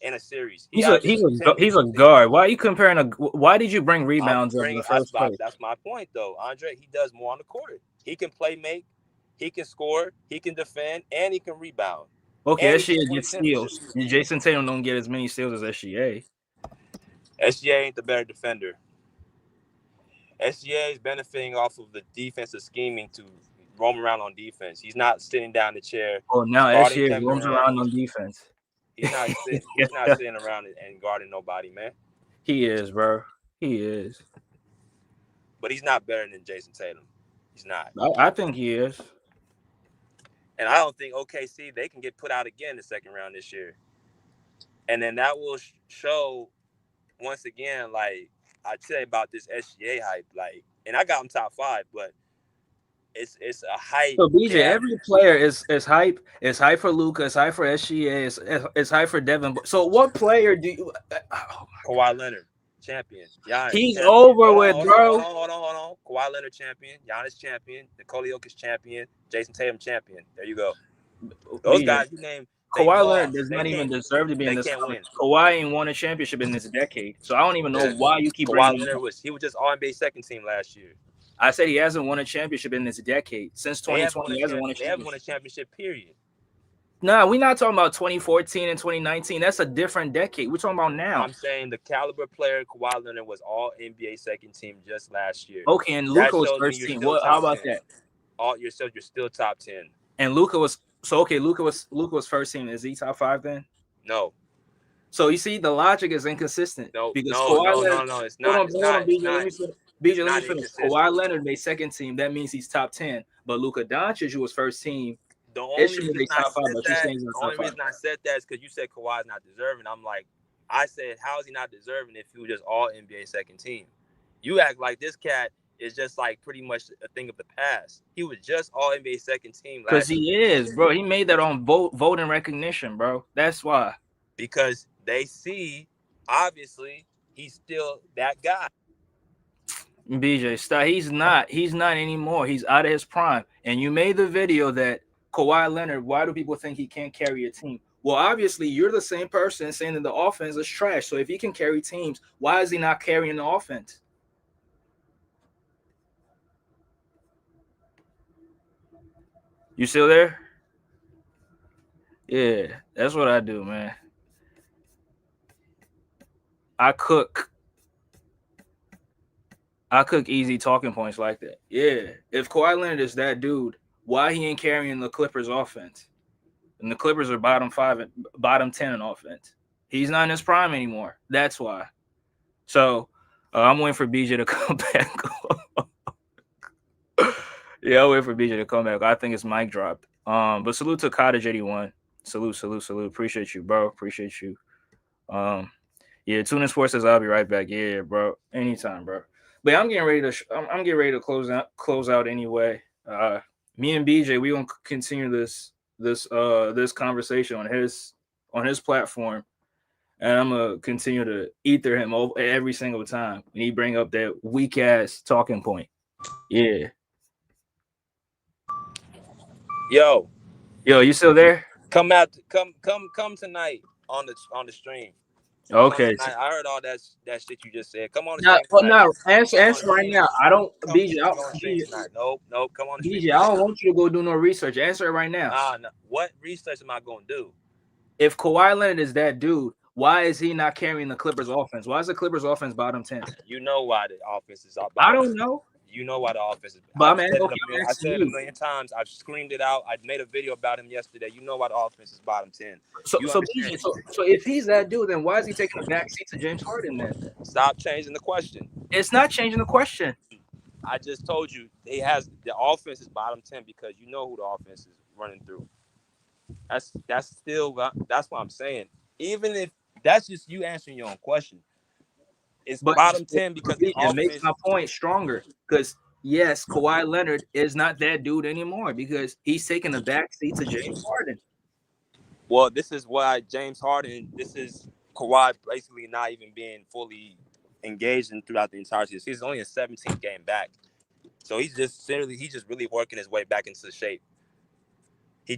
in a series. He He's a averages 10. he's a guard. Why are you comparing a? Why did you bring I'm rebounds up in bringing the first place? that's my point though, Andre. He does more on the court. He can play make, he can score, he can defend, and he can rebound. Okay, And he SGA shoots gets 20 steals. And Jason Tatum don't get as many steals as SGA. SGA ain't the better defender. SGA is benefiting off of the defensive scheming to roam around on defense. He's not sitting down in the chair. Oh, now guarding SGA Kevin roams Durant. around on defense. He's not sitting around and guarding nobody, man. He is, bro. He is. But he's not better than Jason Tatum. He's not. I think he is. And I don't think OKC, they can get put out again the second round this year. And then that will show, once again, like, I tell you about this SGA hype. Like, and I got him top 5, but it's a hype. So BJ, every player is hype. It's hype for Luka. It's hype for SGA. It's hype for Devin. So what player do you? Kawhi Leonard, champion. Giannis, he's champion. over with, bro. Hold on. Kawhi Leonard, champion. Giannis, champion. Nikola Jokic, champion. Jason Tatum, champion. There you go. Those BJ, guys you name. Kawhi Leonard does not even deserve to be in this. Win. Kawhi ain't won a championship in this decade, so I don't even know why you keep Kawhi bringing him Leonard up. he was just All-NBA second team last year. I said he hasn't won a championship in this decade. Since 2020, he hasn't won a championship. They haven't won a championship, period. Nah, we're not talking about 2014 and 2019. That's a different decade. We're talking about now. I'm saying the caliber player Kawhi Leonard was All-NBA second team just last year. Okay, and Luka was first team. What? How about 10. That? You're still top 10. And Luka was Luka was first team. Is he top 5 then? No. So you see, the logic is inconsistent. No, because no, it's not. BJ, let me finish. Kawhi Leonard made second team. That means he's top 10. But Luka Doncic, who was first team, the only reason I said that is because you said Kawhi's not deserving. I'm like, I said, how is he not deserving if he was just All-NBA second team? You act like this cat is just like pretty much a thing of the past. He was just All-NBA second team. Because he is, bro. He made that on voting recognition, bro. That's why. Because they see, obviously, he's still that guy. BJ, stop. He's not anymore. He's out of his prime. And you made the video that Kawhi Leonard, why do people think he can't carry a team? Well, obviously, you're the same person saying that the offense is trash. So if he can carry teams, why is he not carrying the offense? You still there? Yeah, that's what I do, man. I cook easy talking points like that. Yeah. If Kawhi Leonard is that dude, why he ain't carrying the Clippers offense? And the Clippers are bottom 10 in offense. He's not in his prime anymore. That's why. So I'm waiting for BJ to come back. Yeah, I'll wait for BJ to come back. I think it's mic dropped. But salute to Cottage 81. Salute. Appreciate you, bro. Appreciate you. Yeah, Tune In Sports says I'll be right back. Yeah, bro. Anytime, bro. But I'm getting ready to close out anyway. Me and BJ, we gonna continue this conversation on his platform, and I'm gonna continue to ether him over every single time when he bring up that weak ass talking point. Yeah. Yo, you still there? Come tonight on the stream. Okay. I heard all that shit you just said. Come on. Answer right now. I don't, BJ. Nope. Come on. BJ, I don't want you to go do no research. Answer it right now. No. What research am I going to do? If Kawhi Leonard is that dude, why is he not carrying the Clippers offense? Why is the Clippers offense bottom 10? You know why the offense is up. I don't know. You know why the offense is. But I said it a million times. I've screamed it out. I made a video about him yesterday. You know why the offense is bottom 10. So if he's that dude, then why is he taking a backseat to James Harden then? Stop changing the question. It's not changing the question. I just told you the offense is bottom 10 because you know who the offense is running through. That's what I'm saying. Even if that's just you answering your own question. It's bottom 10 because it makes my point stronger. Because yes, Kawhi Leonard is not that dude anymore because he's taking a backseat to James Harden. Well, this is why James Harden. This is Kawhi basically not even being fully engaged throughout the entire season. He's only a 17th game back. So he's just really working his way back into shape. He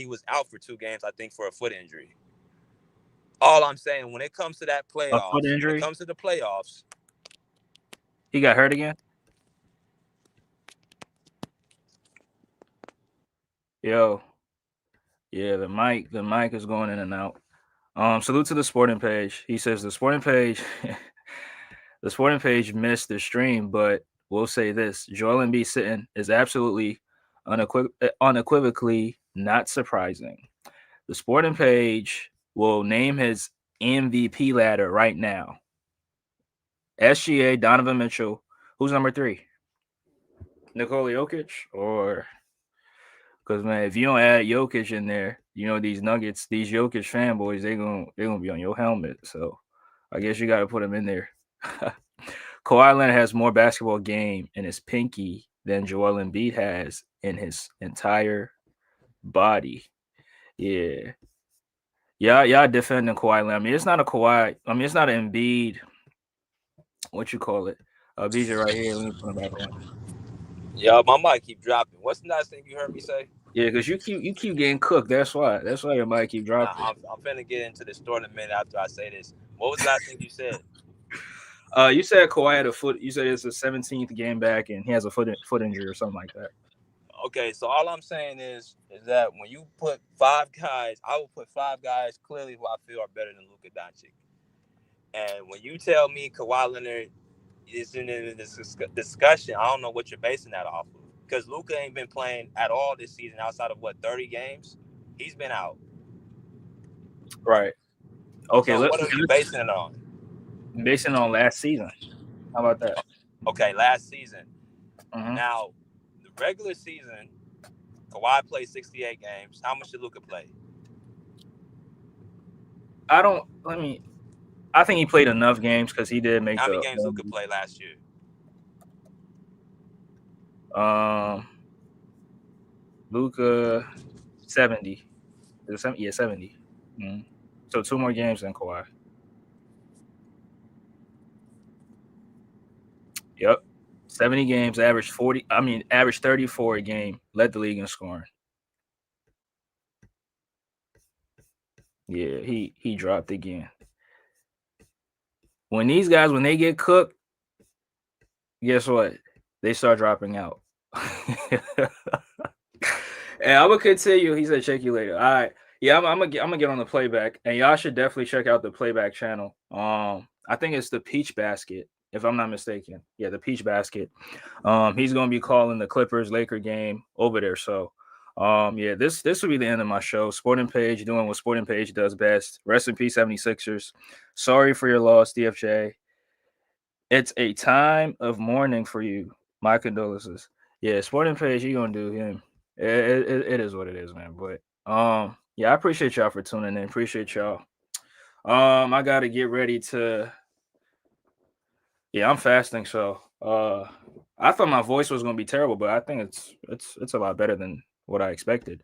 was out for 2 games, I think, for a foot injury. All I'm saying, when it comes to that A foot playoffs, when it injury? comes to the playoffs, He got hurt again? Yo. Yeah, the mic is going in and out. Salute to the sporting page. He says the sporting page missed the stream, but we'll say this: Joel Embiid sitting is absolutely unequivocally not surprising. The sporting page will name his MVP ladder right now. SGA, Donovan Mitchell. Who's number 3? Nikola Jokic? Or because, man, if you don't add Jokic in there, these Nuggets, these Jokic fanboys, they're gonna be on your helmet. So I guess you got to put them in there. Kawhi Leonard has more basketball game in his pinky than Joel Embiid has in his entire body. Yeah. Y'all defending Kawhi Leonard. I mean, it's not a Kawhi. I mean, it's not an Embiid. What you call it? BJ right here. Let me put him back on. yeah, my mic keep dropping. What's the last thing you heard me say? Yeah, because you keep getting cooked. That's why your mic keep dropping. I'm finna get into the story in a minute after I say this. What was the last thing you said? You said Kawhi had a foot. You said it's the 17th game back, and he has a foot injury or something like that. Okay, so all I'm saying is that when you put 5 guys, I will put 5 guys clearly who I feel are better than Luka Doncic. And when you tell me Kawhi Leonard is in this discussion, I don't know what you're basing that off of. Because Luka ain't been playing at all this season outside of 30 games? He's been out. Right. Okay. So what are you basing it on? Basing it on last season. How about that? Okay, last season. Mm-hmm. Now, the regular season, Kawhi played 68 games. How much did Luka play? I think he played enough games because he did make How many games Luka played last year? Luka 70. 70. Mm-hmm. So 2 more games than Kawhi. Yep. 70 games, average 34 a game, led the league in scoring. Yeah, he dropped again. When these guys, when they get cooked, guess what? They start dropping out. And I'm gonna continue. He said, "Check you later." All right. Yeah, I'm gonna get on the playback, and y'all should definitely check out the playback channel. I think it's the Peach Basket, if I'm not mistaken. Yeah, the Peach Basket. He's gonna be calling the Clippers-Laker game over there. So, yeah, this will be the end of my show. Sporting Page doing what Sporting Page does best. Rest in peace, 76ers. Sorry for your loss, DFJ. It's a time of mourning for you. My condolences. Yeah, Sporting Page, you gonna do him. It is what it is, man. But yeah, I appreciate y'all for tuning in. Appreciate y'all. I gotta get ready to. Yeah, I'm fasting, so I thought my voice was gonna be terrible, but I think it's a lot better than what I expected.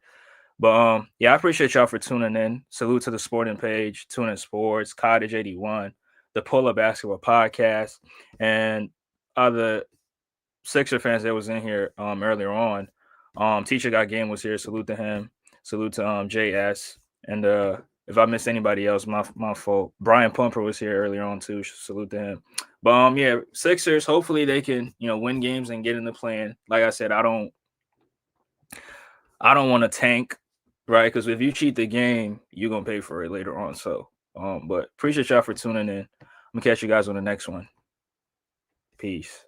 But yeah, I appreciate y'all for tuning in. Salute to the Sporting Page, Tune In Sports, Cottage 81, the Pull Up Basketball Podcast, and other Sixer fans that was in here earlier on. Teacher Got Game was here. Salute to him. Salute to JS. And if I missed anybody else, my fault. Brian Pumper was here earlier on too. Salute to him. But yeah, Sixers. Hopefully they can win games and get in the plan. Like I said, I don't want to tank, right? Because if you cheat the game, you're gonna pay for it later on. So but appreciate y'all for tuning in. I'm gonna catch you guys on the next one. Peace.